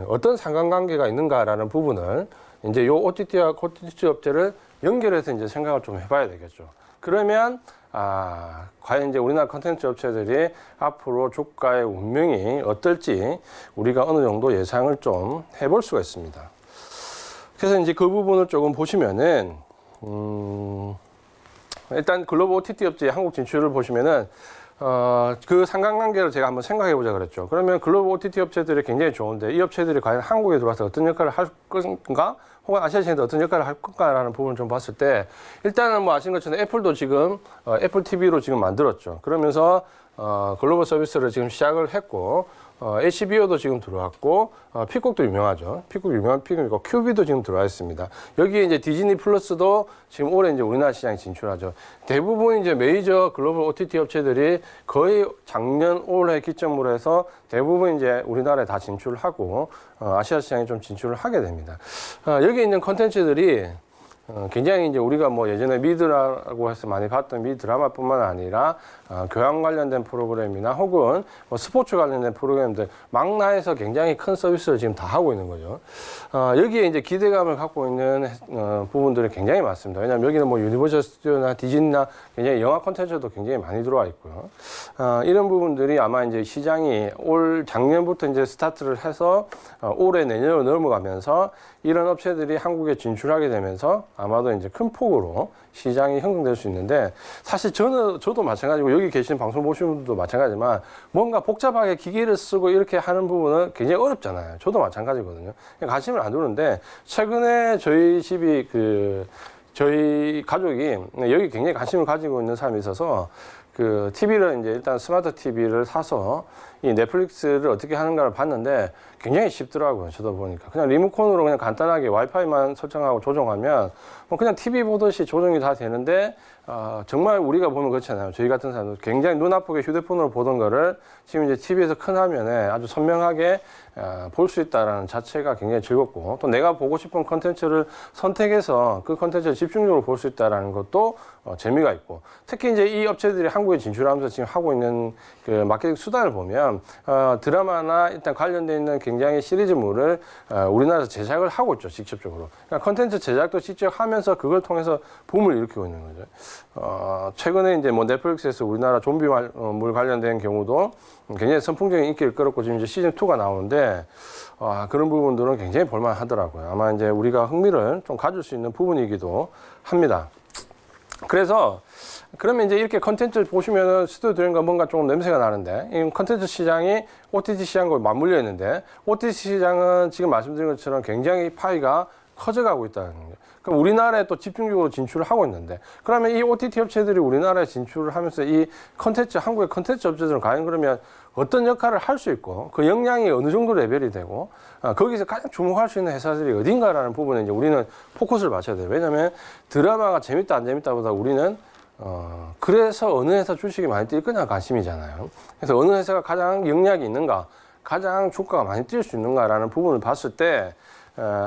어떤 상관관계가 있는가라는 부분을 이제 요 OTT와 콘텐츠 업체를 연결해서 이제 생각을 좀 해봐야 되겠죠. 그러면 과연 이제 우리나라 콘텐츠 업체들이 앞으로 주가의 운명이 어떨지 우리가 어느 정도 예상을 좀 해볼 수가 있습니다. 그래서 이제 그 부분을 조금 보시면은 일단 글로벌 OTT 업체 한국 진출을 보시면은 그 상관관계를 제가 한번 생각해 보자 그랬죠. 그러면 글로벌 OTT 업체들이 굉장히 좋은데 이 업체들이 과연 한국에 들어와서 어떤 역할을 할 건가? 혹은 아시아 시장에서 어떤 역할을 할 건가라는 부분을 좀 봤을 때 일단은 뭐 아시는 것처럼 애플도 지금 애플 TV로 지금 만들었죠. 그러면서 글로벌 서비스를 지금 시작을 했고 HBO도 지금 들어왔고 피콕도 유명하죠. 피콕 유명한 피콕이고 큐비도 지금 들어와 있습니다. 여기에 이제 디즈니 플러스도 지금 올해 이제 우리나라 시장에 진출하죠. 대부분 이제 메이저 글로벌 OTT 업체들이 거의 작년 올해 기점으로 해서 대부분 이제 우리나라에 다 진출하고 아시아 시장에 좀 진출을 하게 됩니다. 여기 있는 컨텐츠들이 굉장히 이제 우리가 뭐 예전에 미드라고 해서 많이 봤던 미 드라마뿐만 아니라 교양 관련된 프로그램이나 혹은 뭐 스포츠 관련된 프로그램들 망라해서 굉장히 큰 서비스를 지금 다 하고 있는 거죠. 여기에 이제 기대감을 갖고 있는 부분들이 굉장히 많습니다. 왜냐하면 여기는 뭐 유니버셜 스튜디오나 디즈니나 굉장히 영화 콘텐츠도 굉장히 많이 들어와 있고요. 이런 부분들이 아마 이제 시장이 올 작년부터 이제 스타트를 해서 올해 내년으로 넘어가면서 이런 업체들이 한국에 진출하게 되면서 아마도 이제 큰 폭으로 시장이 형성될 수 있는데, 사실 저도 마찬가지고 여기 계신 방송 보시는 분들도 마찬가지지만 뭔가 복잡하게 기계를 쓰고 이렇게 하는 부분은 굉장히 어렵잖아요. 저도 마찬가지거든요. 관심을 안 두는데, 최근에 저희 집이 저희 가족이 여기 굉장히 관심을 가지고 있는 사람이 있어서 TV를 이제 일단 스마트 TV를 사서 이 넷플릭스를 어떻게 하는가를 봤는데 굉장히 쉽더라고요. 저도 보니까. 그냥 리모컨으로 그냥 간단하게 와이파이만 설정하고 조정하면 뭐 그냥 TV 보듯이 조정이 다 되는데, 정말 우리가 보면 그렇잖아요. 저희 같은 사람도 굉장히 눈 아프게 휴대폰으로 보던 거를 지금 이제 TV에서 큰 화면에 아주 선명하게 볼 수 있다는 자체가 굉장히 즐겁고, 또 내가 보고 싶은 컨텐츠를 선택해서 그 컨텐츠를 집중적으로 볼 수 있다는 것도 재미가 있고, 특히 이제 이 업체들이 한국에 진출하면서 지금 하고 있는 그 마케팅 수단을 보면 드라마나 일단 관련되어 있는 굉장히 시리즈물을 우리나라에서 제작을 하고 있죠, 직접적으로. 그러니까 컨텐츠 제작도 직접 하면서 그걸 통해서 붐을 일으키고 있는 거죠. 최근에 이제 뭐 넷플릭스에서 우리나라 좀비물 관련된 경우도 굉장히 선풍적인 인기를 끌었고, 지금 이제 시즌2가 나오는데, 그런 부분들은 굉장히 볼만하더라고요. 아마 이제 우리가 흥미를 좀 가질 수 있는 부분이기도 합니다. 그래서 그러면 이제 이렇게 컨텐츠를 보시면은 스튜디오 드림과 뭔가 조금 냄새가 나는데, 이 컨텐츠 시장이 OTT 시장과 맞물려 있는데, OTT 시장은 지금 말씀드린 것처럼 굉장히 파이가 커져가고 있다는 거예요. 그럼 우리나라에 또 집중적으로 진출을 하고 있는데, 그러면 이 OTT 업체들이 우리나라에 진출을 하면서 이 컨텐츠, 한국의 컨텐츠 업체들은 과연 그러면 어떤 역할을 할 수 있고, 그 역량이 어느 정도 레벨이 되고, 거기서 가장 주목할 수 있는 회사들이 어딘가라는 부분에 이제 우리는 포커스를 맞춰야 돼요. 왜냐하면 드라마가 재밌다 안 재밌다보다 우리는 그래서 어느 회사 주식이 많이 뛸 거냐 관심이잖아요. 그래서 어느 회사가 가장 역량이 있는가, 가장 주가가 많이 뛸 수 있는가라는 부분을 봤을 때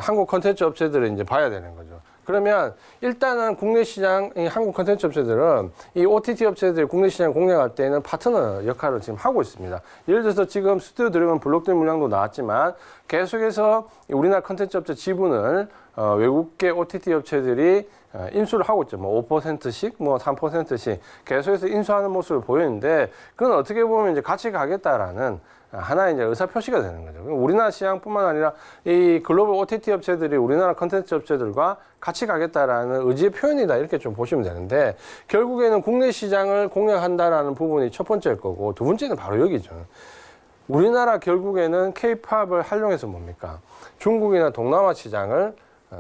한국 컨텐츠 업체들을 이제 봐야 되는 거죠. 그러면 일단은 국내 시장, 이 한국 컨텐츠 업체들은 이 OTT 업체들이 국내 시장 공략할 때는 파트너 역할을 지금 하고 있습니다. 예를 들어서 지금 스튜디오 드림은 블록들 물량도 나왔지만 계속해서 우리나라 컨텐츠 업체 지분을 외국계 OTT 업체들이 인수를 하고 있죠. 뭐 5%씩, 뭐 3%씩 계속해서 인수하는 모습을 보이는데, 그건 어떻게 보면 이제 같이 가겠다라는 하나의 이제 의사 표시가 되는 거죠. 우리나라 시장뿐만 아니라 이 글로벌 OTT 업체들이 우리나라 컨텐츠 업체들과 같이 가겠다라는 의지의 표현이다, 이렇게 좀 보시면 되는데, 결국에는 국내 시장을 공략한다라는 부분이 첫 번째일 거고, 두 번째는 바로 여기죠. 우리나라 결국에는 K-팝을 활용해서 뭡니까? 중국이나 동남아 시장을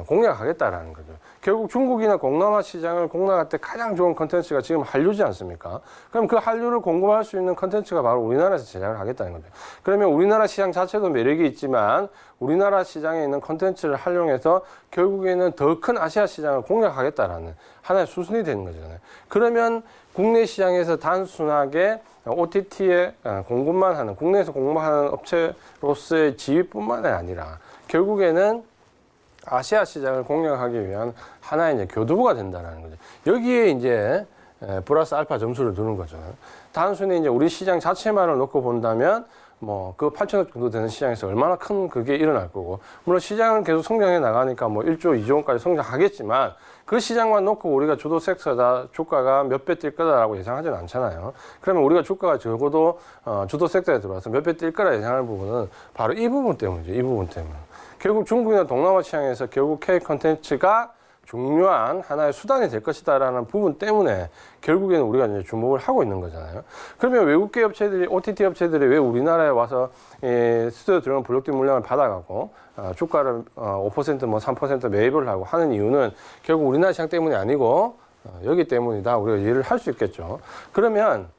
공략하겠다라는 거죠. 결국 중국이나 동남아 시장을 공략할 때 가장 좋은 컨텐츠가 지금 한류지 않습니까? 그럼 그 한류를 공급할 수 있는 컨텐츠가 바로 우리나라에서 제작을 하겠다는 거죠. 그러면 우리나라 시장 자체도 매력이 있지만 우리나라 시장에 있는 컨텐츠를 활용해서 결국에는 더 큰 아시아 시장을 공략하겠다라는 하나의 수순이 되는 거잖아요. 그러면 국내 시장에서 단순하게 OTT에 공급만 하는, 국내에서 공급하는 업체로서의 지위뿐만 아니라 결국에는 아시아 시장을 공략하기 위한 하나의 이제 교두보가 된다는 거죠. 여기에 이제 플러스 알파 점수를 두는 거죠. 단순히 이제 우리 시장 자체만을 놓고 본다면 뭐 그 8천억 정도 되는 시장에서 얼마나 큰 그게 일어날 거고, 물론 시장은 계속 성장해 나가니까 뭐 1조, 2조 원까지 성장하겠지만 그 시장만 놓고 우리가 주도 섹터다, 주가가 몇 배 뛸 거다라고 예상하지는 않잖아요. 그러면 우리가 주가가 적어도 주도 섹터에 들어와서 몇 배 뛸 거라 예상하는 부분은 바로 이 부분 때문이죠. 이 부분 때문에. 결국 중국이나 동남아 시장에서 결국 K 컨텐츠가 중요한 하나의 수단이 될 것이다라는 부분 때문에 결국에는 우리가 이제 주목을 하고 있는 거잖아요. 그러면 외국계 업체들이, OTT 업체들이 왜 우리나라에 와서 스튜디오 들어간 블록들 물량을 받아가고 주가를 5% 뭐 3% 매입을 하고 하는 이유는 결국 우리나라 시장 때문이 아니고 여기 때문이다. 우리가 이해를 할 수 있겠죠. 그러면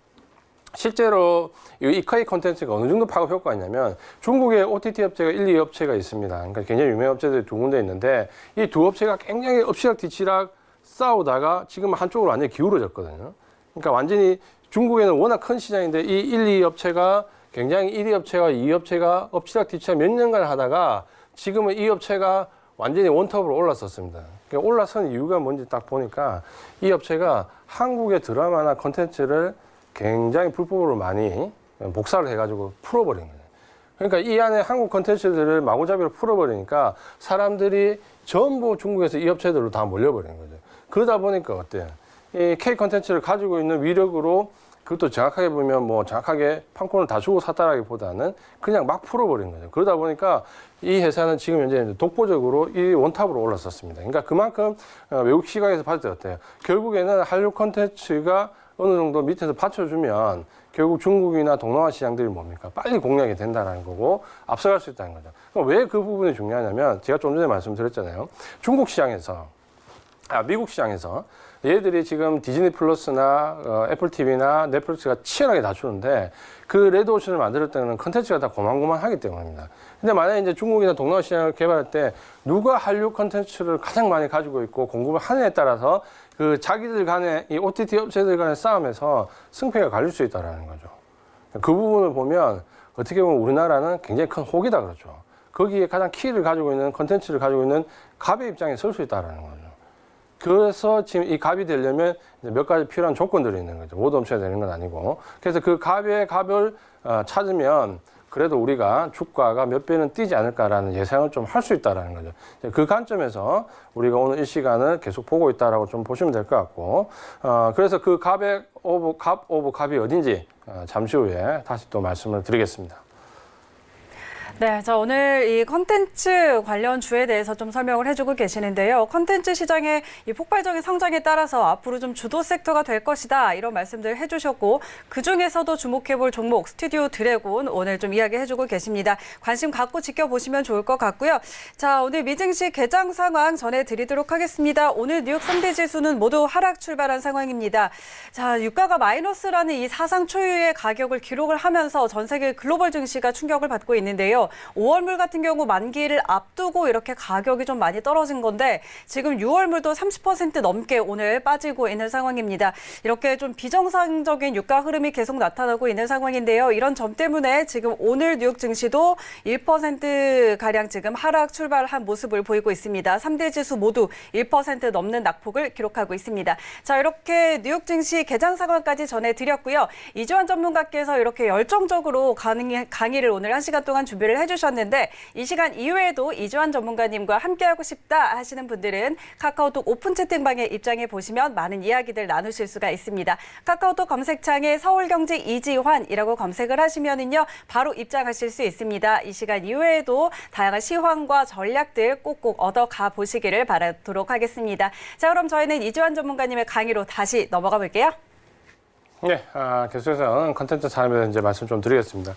실제로 이 K 콘텐츠가 어느 정도 파급 효과가 있냐면, 중국의 OTT 업체가 1, 2업체가 있습니다. 그러니까 굉장히 유명한 업체들이 두 군데 있는데, 이 두 업체가 굉장히 엎치락뒤치락 싸우다가 지금 한쪽으로 완전히 기울어졌거든요. 그러니까 완전히 중국에는 워낙 큰 시장인데 이 1, 2업체가 굉장히 1위 업체와 2위 업체가 엎치락뒤치락 몇 년간 하다가 지금은 이 업체가 완전히 원톱으로 올랐었습니다. 그러니까 올라선 이유가 뭔지 딱 보니까 이 업체가 한국의 드라마나 콘텐츠를 굉장히 불법으로 많이 복사를 해가지고 풀어버린 거예요. 그러니까 이 안에 한국 콘텐츠들을 마구잡이로 풀어버리니까 사람들이 전부 중국에서 이 업체들로 다 몰려버리는 거죠. 그러다 보니까 어때요? 이 K 콘텐츠를 가지고 있는 위력으로 그것도 정확하게 보면 뭐 정확하게 판권을 다 주고 샀다라기보다는 그냥 막 풀어버린 거죠. 그러다 보니까 이 회사는 지금 현재 독보적으로 이 원탑으로 올랐었습니다. 그러니까 그만큼 외국 시각에서 봤을 때 어때요? 결국에는 한류 콘텐츠가 어느 정도 밑에서 받쳐주면 결국 중국이나 동남아 시장들이 뭡니까? 빨리 공략이 된다는 거고 앞서갈 수 있다는 거죠. 그럼 왜 그 부분이 중요하냐면 제가 좀 전에 말씀드렸잖아요. 중국 시장에서, 미국 시장에서 얘들이 지금 디즈니 플러스나 애플 TV나 넷플릭스가 치열하게 다투는데 그 레드오션을 만들 때는 컨텐츠가 다 고만고만하기 때문입니다. 근데 만약에 이제 중국이나 동남아 시장을 개발할 때 누가 한류 컨텐츠를 가장 많이 가지고 있고 공급을 하느냐에 따라서 그 자기들 간의 이 OTT 업체들 간의 싸움에서 승패가 갈릴 수 있다는 거죠. 그 부분을 보면 어떻게 보면 우리나라는 굉장히 큰 혹이다 그러죠. 거기에 가장 키를 가지고 있는 컨텐츠를 가지고 있는 갑의 입장에 설 수 있다는 거죠. 그래서 지금 이 갑이 되려면 몇 가지 필요한 조건들이 있는 거죠. 모두 엄쳐야 되는 건 아니고. 그래서 그 갑의 갑을 찾으면 그래도 우리가 주가가 몇 배는 뛰지 않을까라는 예상을 좀 할 수 있다는 거죠. 그 관점에서 우리가 오늘 이 시간을 계속 보고 있다라고 좀 보시면 될 것 같고, 그래서 그 갑의 갑 오브 갑이 어딘지 잠시 후에 다시 또 말씀을 드리겠습니다. 네, 자, 오늘 이 컨텐츠 관련 주에 대해서 좀 설명을 해주고 계시는데요. 컨텐츠 시장의 이 폭발적인 성장에 따라서 앞으로 좀 주도 섹터가 될 것이다, 이런 말씀들 해주셨고, 그 중에서도 주목해볼 종목 스튜디오 드래곤 오늘 좀 이야기해주고 계십니다. 관심 갖고 지켜보시면 좋을 것 같고요. 자, 오늘 미증시 개장 상황 전해드리도록 하겠습니다. 오늘 뉴욕 3대 지수는 모두 하락 출발한 상황입니다. 자, 유가가 마이너스라는 이 사상 초유의 가격을 기록을 하면서 전 세계 글로벌 증시가 충격을 받고 있는데요. 5월물 같은 경우 만기를 앞두고 이렇게 가격이 좀 많이 떨어진 건데 지금 6월물도 30% 넘게 오늘 빠지고 있는 상황입니다. 이렇게 좀 비정상적인 유가 흐름이 계속 나타나고 있는 상황인데요. 이런 점 때문에 지금 오늘 뉴욕 증시도 1%가량 지금 하락 출발한 모습을 보이고 있습니다. 3대 지수 모두 1% 넘는 낙폭을 기록하고 있습니다. 자, 이렇게 뉴욕 증시 개장 상황까지 전해드렸고요. 이주환 전문가께서 이렇게 열정적으로 강의를 오늘 1시간 동안 준비를 해주셨는데 이 시간 이후에도 이주환 전문가님과 함께하고 싶다 하시는 분들은 카카오톡 오픈 채팅방에 입장해 보시면 많은 이야기들 나누실 수가 있습니다. 카카오톡 검색창에 서울경제 이지환이라고 검색을 하시면은요 바로 입장하실 수 있습니다. 이 시간 이후에도 다양한 시황과 전략들 꼭꼭 얻어가 보시기를 바라도록 하겠습니다. 자, 그럼 저희는 이주환 전문가님의 강의로 다시 넘어가 볼게요. 네, 계속해서 컨텐츠 산업에 대해서 이제 말씀 좀 드리겠습니다.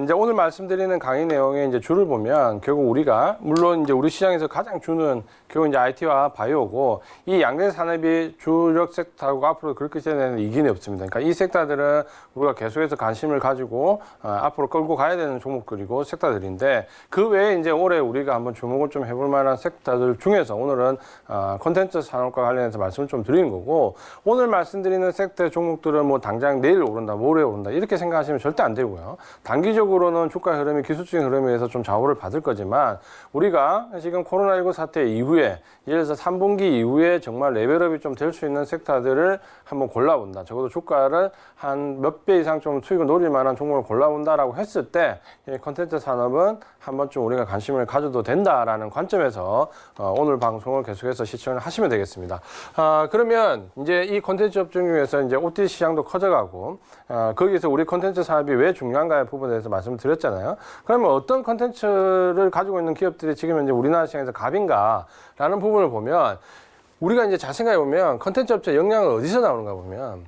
이제 오늘 말씀드리는 강의 내용의 이제 줄을 보면 결국 우리가 물론 이제 우리 시장에서 가장 주는 결국 이제 IT와 바이오고 이 양대 산업이 주력 섹터하고 앞으로 그렇게 되는 이견이 없습니다. 그러니까 이 섹터들은 우리가 계속해서 관심을 가지고 앞으로 끌고 가야 되는 종목들이고 섹터들인데 그 외에 이제 올해 우리가 한번 주목을 좀 해볼 만한 섹터들 중에서 오늘은 콘텐츠 산업과 관련해서 말씀을 좀 드리는 거고 오늘 말씀드리는 섹터 종목들은 뭐 당장 내일 오른다, 모레 오른다 이렇게 생각하시면 절대 안 되고요. 단기적으로는 주가 흐름이 기술적인 흐름에 의해서 좀 좌우를 받을 거지만 우리가 지금 코로나19 사태 이후에 예를 들어서 3분기 이후에 정말 레벨업이 좀 될 수 있는 섹터들을 한번 골라본다. 적어도 주가를 한 몇 배 이상 좀 수익을 노릴 만한 종목을 골라본다라고 했을 때 이 콘텐츠 산업은 한 번쯤 우리가 관심을 가져도 된다라는 관점에서 오늘 방송을 계속해서 시청을 하시면 되겠습니다. 그러면 이제 이 콘텐츠 업종 중에서 이제 OTT 시장도 커져가고 거기서 우리 콘텐츠 산업이 왜 중요한가의 부분에 대해서 말씀을 드렸잖아요. 그러면 어떤 콘텐츠를 가지고 있는 기업들이 지금 현재 우리나라 시장에서 갑인가라는 부분을 보면 우리가 이제 잘 생각해 보면 콘텐츠 업체 역량은 어디서 나오는가 보면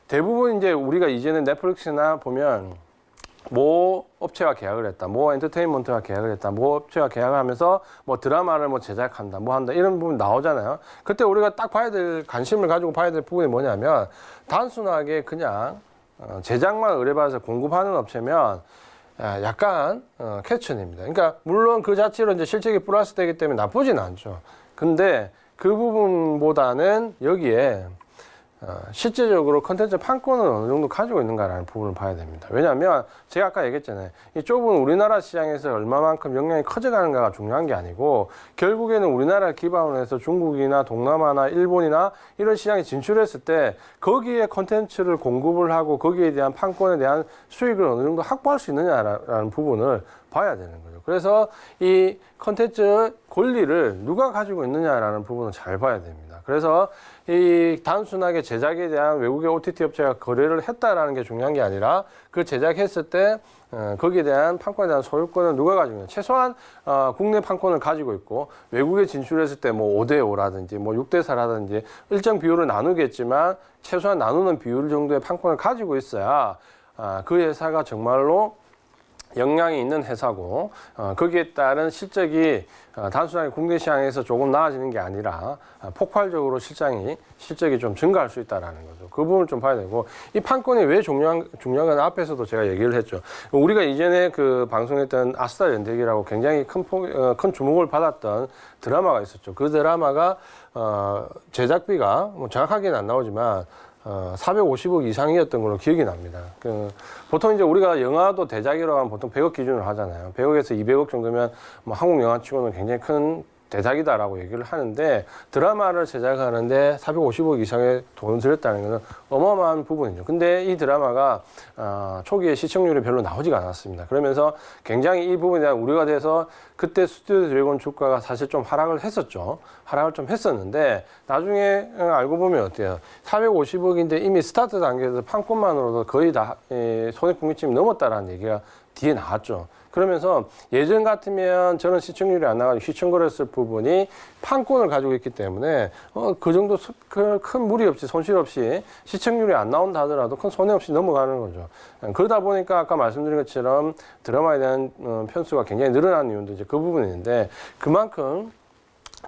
대부분 이제 우리가 이제는 넷플릭스나 보면 모 업체와 계약을 했다, 모 엔터테인먼트와 계약을 했다, 모 업체와 계약을 하면서 뭐 드라마를 뭐 제작한다, 뭐 한다 이런 부분 나오잖아요. 그때 우리가 딱 봐야 될 관심을 가지고 봐야 될 부분이 뭐냐면 단순하게 그냥 제작만 의뢰받아서 공급하는 업체면 약간 캐치입니다. 그러니까 물론 그 자체로 이제 실적이 플러스 되기 때문에 나쁘진 않죠. 근데 그 부분보다는 여기에 실제적으로 컨텐츠 판권을 어느 정도 가지고 있는가라는 부분을 봐야 됩니다. 왜냐하면 제가 아까 얘기했잖아요. 이 좁은 우리나라 시장에서 얼마만큼 역량이 커져가는가가 중요한 게 아니고 결국에는 우리나라 기반으로 해서 중국이나 동남아나 일본이나 이런 시장에 진출했을 때 거기에 컨텐츠를 공급을 하고 거기에 대한 판권에 대한 수익을 어느 정도 확보할 수 있느냐라는 부분을 봐야 되는 거죠. 그래서 이 컨텐츠 권리를 누가 가지고 있느냐라는 부분을 잘 봐야 됩니다. 그래서 이 단순하게 제작에 대한 외국의 OTT 업체가 거래를 했다라는 게 중요한 게 아니라 그 제작했을 때 거기에 대한 판권에 대한 소유권은 누가 가지고 있냐. 최소한 국내 판권을 가지고 있고 외국에 진출했을 때 뭐 5대5라든지 뭐 6대4라든지 일정 비율을 나누겠지만 최소한 나누는 비율 정도의 판권을 가지고 있어야 그 회사가 정말로 역량이 있는 회사고 거기에 따른 실적이 단순하게 국내 시장에서 조금 나아지는 게 아니라 폭발적으로 실적이 좀 증가할 수 있다라는 거죠. 그 부분을 좀 봐야 되고 이 판권이 왜 중요한 앞에서도 제가 얘기를 했죠. 우리가 이전에 그 방송했던 아스타 연대기라고 굉장히 큰 주목을 받았던 드라마가 있었죠. 그 드라마가 제작비가 뭐 정확하게는 안 나오지만 450억 이상이었던 걸로 기억이 납니다. 보통 이제 우리가 영화도 대작이라고 하면 보통 100억 기준으로 하잖아요. 100억에서 200억 정도면 뭐 한국 영화 치고는 굉장히 큰 대작이다라고 얘기를 하는데 드라마를 제작하는데 450억 이상의 돈을 들였다는 것은 어마어마한 부분이죠. 근데 이 드라마가 초기에 시청률이 별로 나오지가 않았습니다. 그러면서 굉장히 이 부분에 대한 우려가 돼서 그때 스튜디오 드래곤 주가가 사실 좀 하락을 했었죠. 하락을 좀 했었는데 나중에 알고 보면 어때요? 450억인데 이미 스타트 단계에서 판권만으로도 거의 다 손해분기점이 넘었다라는 얘기가 뒤에 나왔죠. 그러면서 예전 같으면 저는 시청률이 안 나가지고 시청거렸을 부분이 판권을 가지고 있기 때문에 그 정도 큰 무리 없이 손실 없이 시청률이 안 나온다 하더라도 큰 손해 없이 넘어가는 거죠. 그러다 보니까 아까 말씀드린 것처럼 드라마에 대한 편수가 굉장히 늘어난 이유도 이제 그 부분인데 그만큼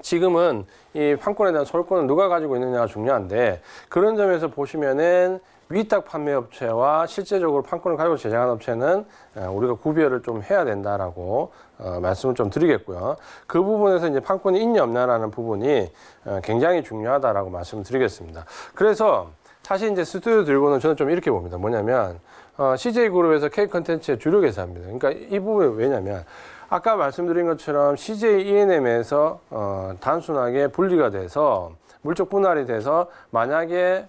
지금은 이 판권에 대한 소유권을 누가 가지고 있느냐가 중요한데 그런 점에서 보시면은 위탁 판매 업체와 실제적으로 판권을 가지고 제작한 업체는 우리가 구별을 좀 해야 된다라고 말씀을 좀 드리겠고요. 그 부분에서 이제 판권이 있냐 없냐라는 부분이 굉장히 중요하다라고 말씀을 드리겠습니다. 그래서 사실 이제 스튜디오 드래곤은 저는 좀 이렇게 봅니다. 뭐냐면 CJ그룹에서 K컨텐츠의 주력 회사입니다. 그러니까 이 부분이 왜냐면 아까 말씀드린 것처럼 CJ ENM에서 단순하게 분리가 돼서 물적 분할이 돼서 만약에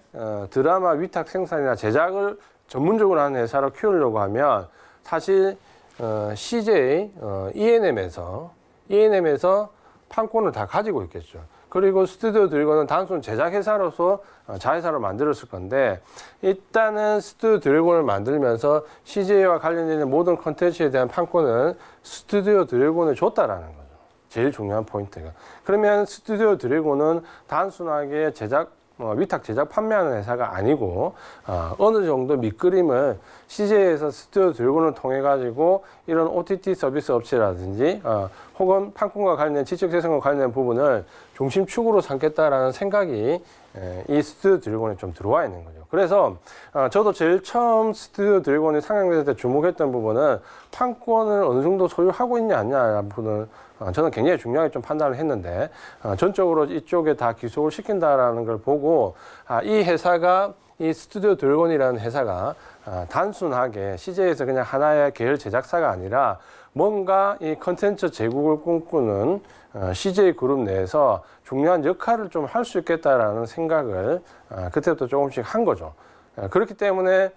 드라마 위탁 생산이나 제작을 전문적으로 하는 회사로 키우려고 하면 사실 CJ ENM에서 판권을 다 가지고 있겠죠. 그리고 스튜디오 드래곤은 단순 제작 회사로서 자회사로 만들었을 건데 일단은 스튜디오 드래곤을 만들면서 CJ와 관련된 모든 컨텐츠에 대한 판권은 스튜디오 드래곤에 줬다라는 거죠. 제일 중요한 포인트가. 그러면 스튜디오 드래곤은 단순하게 위탁 제작 판매하는 회사가 아니고 어느 정도 밑그림을 CJ에서 스튜디오 드래곤을 통해 가지고 이런 OTT 서비스 업체라든지 혹은 판권과 관련된 지적재산과 관련된 부분을 중심축으로 삼겠다라는 생각이 이 스튜디오 드래곤에 좀 들어와 있는 거죠. 그래서 저도 제일 처음 스튜디오 드래곤이 상장됐을 때 주목했던 부분은 판권을 어느 정도 소유하고 있냐 아니냐라는 부분을 저는 굉장히 중요하게 좀 판단을 했는데 전적으로 이쪽에 다 기속을 시킨다라는 걸 보고 이 회사가 이 스튜디오 드래곤이라는 회사가 단순하게 CJ에서 그냥 하나의 계열 제작사가 아니라 뭔가 이 컨텐츠 제국을 꿈꾸는 CJ 그룹 내에서 중요한 역할을 좀 할 수 있겠다라는 생각을 그때부터 조금씩 한 거죠. 그렇기 때문에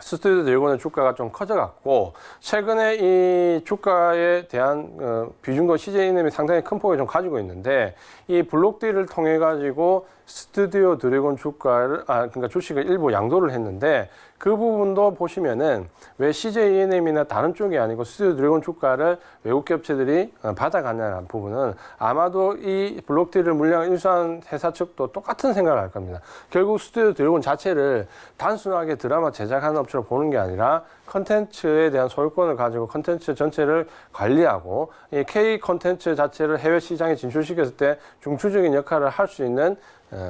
스튜디오 드래곤의 주가가 좀 커져갔고 최근에 이 주가에 대한 비중도 CJ님이 상당히 큰 폭을 좀 가지고 있는데 이 블록딜을 통해 가지고 스튜디오 드래곤 주가를 그러니까 주식을 일부 양도를 했는데 그 부분도 보시면은 왜 CJ ENM이나 다른 쪽이 아니고 스튜디오 드래곤 주가를 외국 기업체들이 받아가냐는 부분은 아마도 이 블록딜을 물량을 인수한 회사 측도 똑같은 생각을 할 겁니다. 결국 스튜디오 드래곤 자체를 단순하게 드라마 제작하는 업체로 보는 게 아니라 컨텐츠에 대한 소유권을 가지고 컨텐츠 전체를 관리하고 이 K 컨텐츠 자체를 해외 시장에 진출시켰을 때 중추적인 역할을 할 수 있는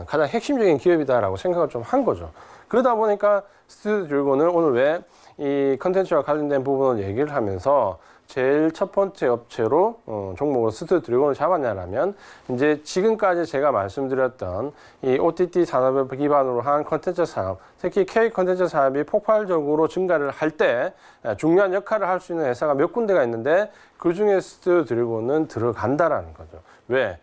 가장 핵심적인 기업이다라고 생각을 좀 한 거죠. 그러다 보니까 스튜디오 드래곤은 오늘 왜 이 컨텐츠와 관련된 부분을 얘기를 하면서 제일 첫 번째 업체로 종목으로 스튜디오 드래곤을 잡았냐라면 이제 지금까지 제가 말씀드렸던 이 OTT 산업을 기반으로 한 컨텐츠 산업, 특히 K 컨텐츠 산업이 폭발적으로 증가를 할 때 중요한 역할을 할 수 있는 회사가 몇 군데가 있는데 그 중에 스튜디오 드래곤은 들어간다라는 거죠. 왜?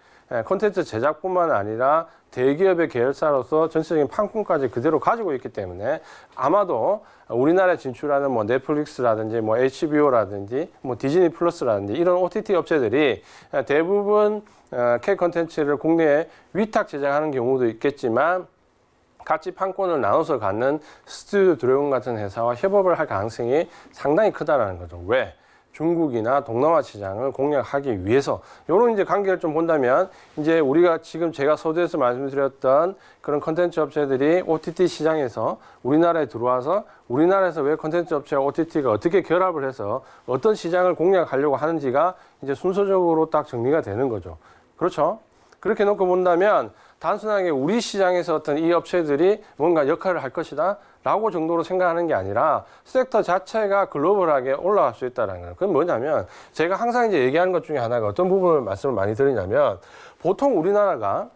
콘텐츠 제작뿐만 아니라 대기업의 계열사로서 전체적인 판권까지 그대로 가지고 있기 때문에 아마도 우리나라에 진출하는 뭐 넷플릭스라든지 뭐 HBO라든지 뭐 디즈니 플러스라든지 이런 OTT 업체들이 대부분 K 콘텐츠를 국내에 위탁 제작하는 경우도 있겠지만 같이 판권을 나눠서 갖는 스튜디오 드래곤 같은 회사와 협업을 할 가능성이 상당히 크다라는 거죠. 왜? 중국이나 동남아 시장을 공략하기 위해서 이런 이제 관계를 좀 본다면 이제 우리가 지금 제가 서두에서 말씀드렸던 그런 컨텐츠 업체들이 OTT 시장에서 우리나라에 들어와서 우리나라에서 왜 컨텐츠 업체와 OTT가 어떻게 결합을 해서 어떤 시장을 공략하려고 하는지가 이제 순서적으로 딱 정리가 되는 거죠. 그렇죠? 그렇게 놓고 본다면 단순하게 우리 시장에서 어떤 이 업체들이 뭔가 역할을 할 것이다 라고 정도로 생각하는 게 아니라 섹터 자체가 글로벌하게 올라갈 수 있다는 거예요. 그건 뭐냐면 제가 항상 이제 얘기하는 것 중에 하나가 어떤 부분을 말씀을 많이 드리냐면 보통 우리나라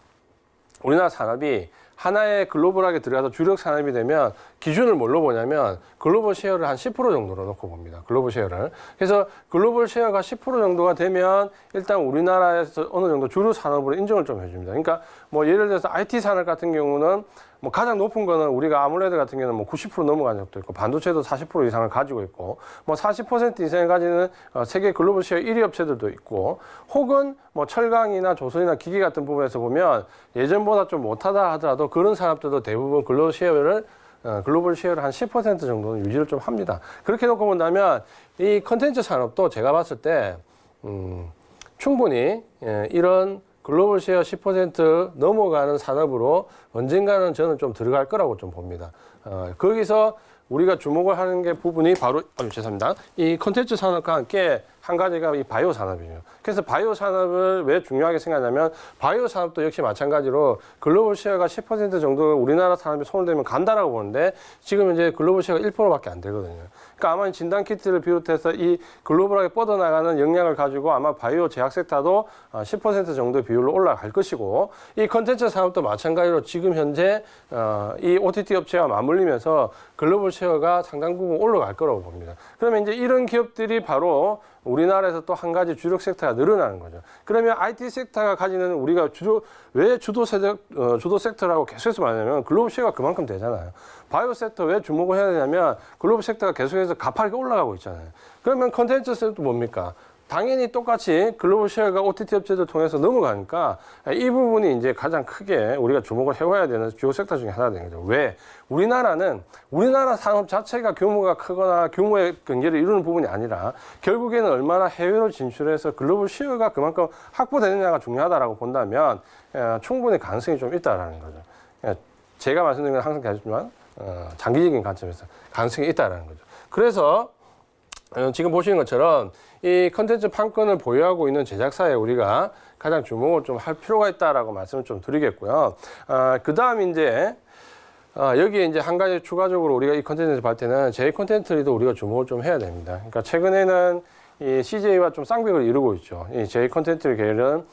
산업이 하나의 글로벌하게 들어가서 주력 산업이 되면 기준을 뭘로 보냐면 글로벌 쉐어를 한 10% 정도로 놓고 봅니다. 글로벌 쉐어를. 그래서 글로벌 쉐어가 10% 정도가 되면 일단 우리나라에서 어느 정도 주류 산업으로 인정을 좀 해줍니다. 그러니까 뭐 예를 들어서 IT 산업 같은 경우는 뭐 가장 높은 거는 우리가 아몰레드 같은 경우는 뭐 90% 넘어간 적도 있고 반도체도 40% 이상을 가지고 있고 뭐 40% 이상을 가지는 세계 글로벌 쉐어 1위 업체들도 있고 혹은 뭐 철강이나 조선이나 기계 같은 부분에서 보면 예전보다 좀 못하다 하더라도 그런 산업들도 대부분 글로벌 쉐어를 한 10% 정도는 유지를 좀 합니다. 그렇게 놓고 본다면 이 컨텐츠 산업도 제가 봤을 때 충분히 이런 글로벌 쉐어 10% 넘어가는 산업으로 언젠가는 저는 좀 들어갈 거라고 좀 봅니다. 거기서 우리가 주목을 하는 게 부분이 바로, 죄송합니다. 이 컨텐츠 산업과 함께 한 가지가 이 바이오 산업이에요. 그래서 바이오 산업을 왜 중요하게 생각하냐면 바이오 산업도 역시 마찬가지로 글로벌 쉐어가 10% 정도 우리나라 산업이 손을 대면 간다라고 보는데 지금 이제 글로벌 쉐어가 1%밖에 안 되거든요. 그러니까 아마 진단 키트를 비롯해서 이 글로벌하게 뻗어나가는 역량을 가지고 아마 바이오 제약 섹터도 10% 정도의 비율로 올라갈 것이고 이 컨텐츠 산업도 마찬가지로 지금 현재 이 OTT 업체와 맞물리면서 글로벌 쉐어가 상당 부분 올라갈 거라고 봅니다. 그러면 이제 이런 기업들이 바로 우리나라에서 또 한 가지 주력 섹터가 늘어나는 거죠. 그러면 IT 섹터가 가지는 우리가 왜 주도 섹터라고 계속해서 말하냐면 글로벌 쉐어가 그만큼 되잖아요. 바이오 섹터 왜 주목을 해야 되냐면 글로벌 섹터가 계속해서 가파르게 올라가고 있잖아요. 그러면 컨텐츠 섹터도 뭡니까? 당연히 똑같이 글로벌 쉐어가 OTT 업체들 통해서 넘어가니까 이 부분이 이제 가장 크게 우리가 주목을 해와야 되는 주요 섹터 중에 하나가 되는 거죠. 왜? 우리나라 산업 자체가 규모가 크거나 규모의 경계를 이루는 부분이 아니라 결국에는 얼마나 해외로 진출해서 글로벌 쉐어가 그만큼 확보되느냐가 중요하다라고 본다면 충분히 가능성이 좀 있다라는 거죠. 제가 말씀드린 건 항상 계시지만 장기적인 관점에서 가능성이 있다라는 거죠. 그래서 지금 보시는 것처럼 이 컨텐츠 판권을 보유하고 있는 제작사에 우리가 가장 주목을 좀 할 필요가 있다라고 말씀을 좀 드리겠고요. 그 다음 이제 여기에 이제 한 가지 추가적으로 우리가 이 컨텐츠를 볼 때는 J 콘텐츠리도 우리가 주목을 좀 해야 됩니다. 그러니까 최근에는 이 CJ와 좀 쌍벽을 이루고 있죠. 이 J 콘텐츠 계열은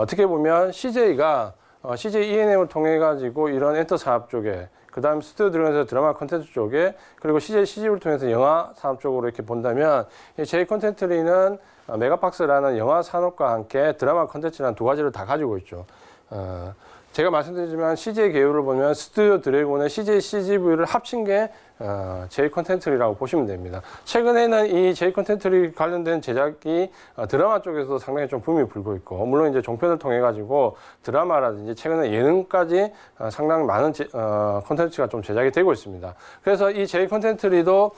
어떻게 보면 CJ가 CJ E&M을 통해 가지고 이런 엔터 사업 쪽에 그다음 스튜디오 들어가서 드라마 콘텐츠 쪽에 그리고 CJ CGV를 통해서 영화 산업 쪽으로 이렇게 본다면 이 J 콘텐츠리는 메가박스라는 영화 산업과 함께 드라마 콘텐츠라는 두 가지를 다 가지고 있죠. 제가 말씀드리지만 CJ 계열을 보면 스튜디오 드래곤의 CJ CGV를 합친 게 J 콘텐츠리라고 보시면 됩니다. 최근에는 이 J 콘텐츠리 관련된 제작이 드라마 쪽에서도 상당히 좀 붐이 불고 있고, 물론 이제 종편을 통해 가지고 드라마라든지 최근에 예능까지 상당히 많은 콘텐츠가 좀 제작이 되고 있습니다. 그래서 이 J 콘텐츠리도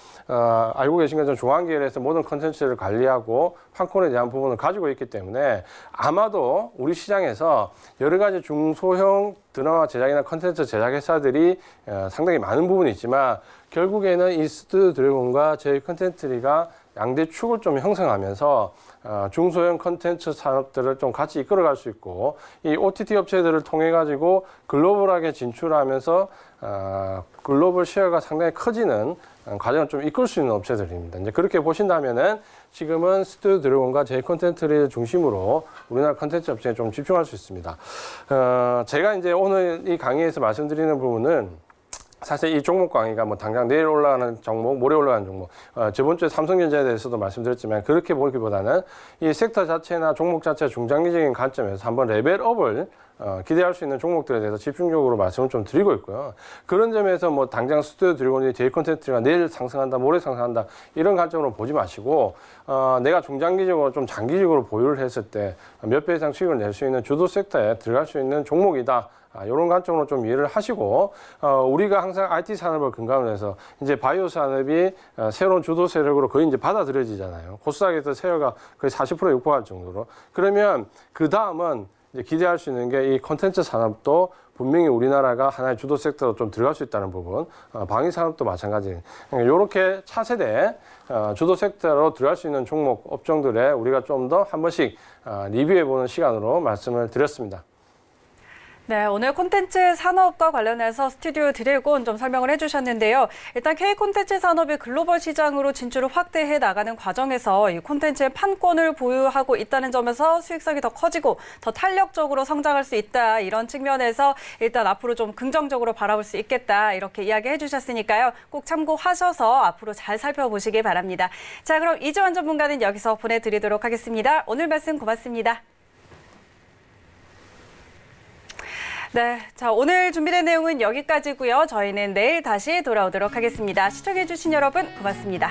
알고 계신 것처럼 중앙계열에서 모든 콘텐츠를 관리하고 판권에 대한 부분을 가지고 있기 때문에 아마도 우리 시장에서 여러 가지 중소형 드라마 제작이나 콘텐츠 제작 회사들이 상당히 많은 부분이 있지만 결국에는 이 스튜디오 드래곤과 J 콘텐츠리가 양대 축을 좀 형성하면서 중소형 컨텐츠 산업들을 좀 같이 이끌어갈 수 있고 이 OTT 업체들을 통해 가지고 글로벌하게 진출하면서 글로벌 시야가 상당히 커지는 과정을 좀 이끌 수 있는 업체들입니다. 이제 그렇게 보신다면은 지금은 스튜디오 드래곤과 J-컨텐츠를 중심으로 우리나라 컨텐츠 업체에 좀 집중할 수 있습니다. 제가 이제 오늘 이 강의에서 말씀드리는 부분은 사실 이 종목 강의가 뭐 당장 내일 올라가는 종목, 모레 올라가는 종목, 저번 주에 삼성전자에 대해서도 말씀드렸지만 그렇게 보기보다는 이 섹터 자체나 종목 자체 중장기적인 관점에서 한번 레벨업을 기대할 수 있는 종목들에 대해서 집중적으로 말씀을 좀 드리고 있고요. 그런 점에서 뭐 당장 스튜디오 드래곤이 J-컨텐츠가 내일 상승한다, 모레 상승한다 이런 관점으로 보지 마시고 내가 중장기적으로 좀 장기적으로 보유를 했을 때 몇 배 이상 수익을 낼 수 있는 주도 섹터에 들어갈 수 있는 종목이다. 이런 관점으로 좀 이해를 하시고 우리가 항상 IT 산업을 근간으로 해서 이제 바이오 산업이 새로운 주도 세력으로 거의 이제 받아들여지잖아요. 코스닥에서 세어가 거의 40% 육박할 정도로. 그러면 그 다음은 이제 기대할 수 있는 게 이 콘텐츠 산업도 분명히 우리나라가 하나의 주도 섹터로 좀 들어갈 수 있다는 부분, 방위 산업도 마찬가지. 이렇게 차세대 주도 섹터로 들어갈 수 있는 종목 업종들에 우리가 좀 더 한 번씩 리뷰해보는 시간으로 말씀을 드렸습니다. 네, 오늘 콘텐츠 산업과 관련해서 스튜디오 드래곤 좀 설명을 해주셨는데요. 일단 K 콘텐츠 산업이 글로벌 시장으로 진출을 확대해 나가는 과정에서 이 콘텐츠의 판권을 보유하고 있다는 점에서 수익성이 더 커지고 더 탄력적으로 성장할 수 있다. 이런 측면에서 일단 앞으로 좀 긍정적으로 바라볼 수 있겠다. 이렇게 이야기해 주셨으니까요. 꼭 참고하셔서 앞으로 잘 살펴보시기 바랍니다. 자, 그럼 이주환 전문가는 여기서 보내드리도록 하겠습니다. 오늘 말씀 고맙습니다. 네, 자, 오늘 준비된 내용은 여기까지고요. 저희는 내일 다시 돌아오도록 하겠습니다. 시청해주신 여러분 고맙습니다.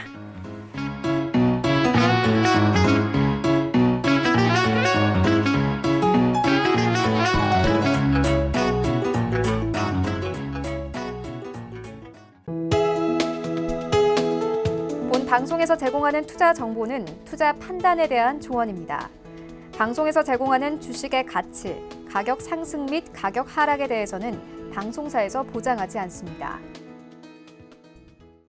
본 방송에서 제공하는 투자 정보는 투자 판단에 대한 조언입니다. 방송에서 제공하는 주식의 가치, 가격 상승 및 가격 하락에 대해서는 방송사에서 보장하지 않습니다.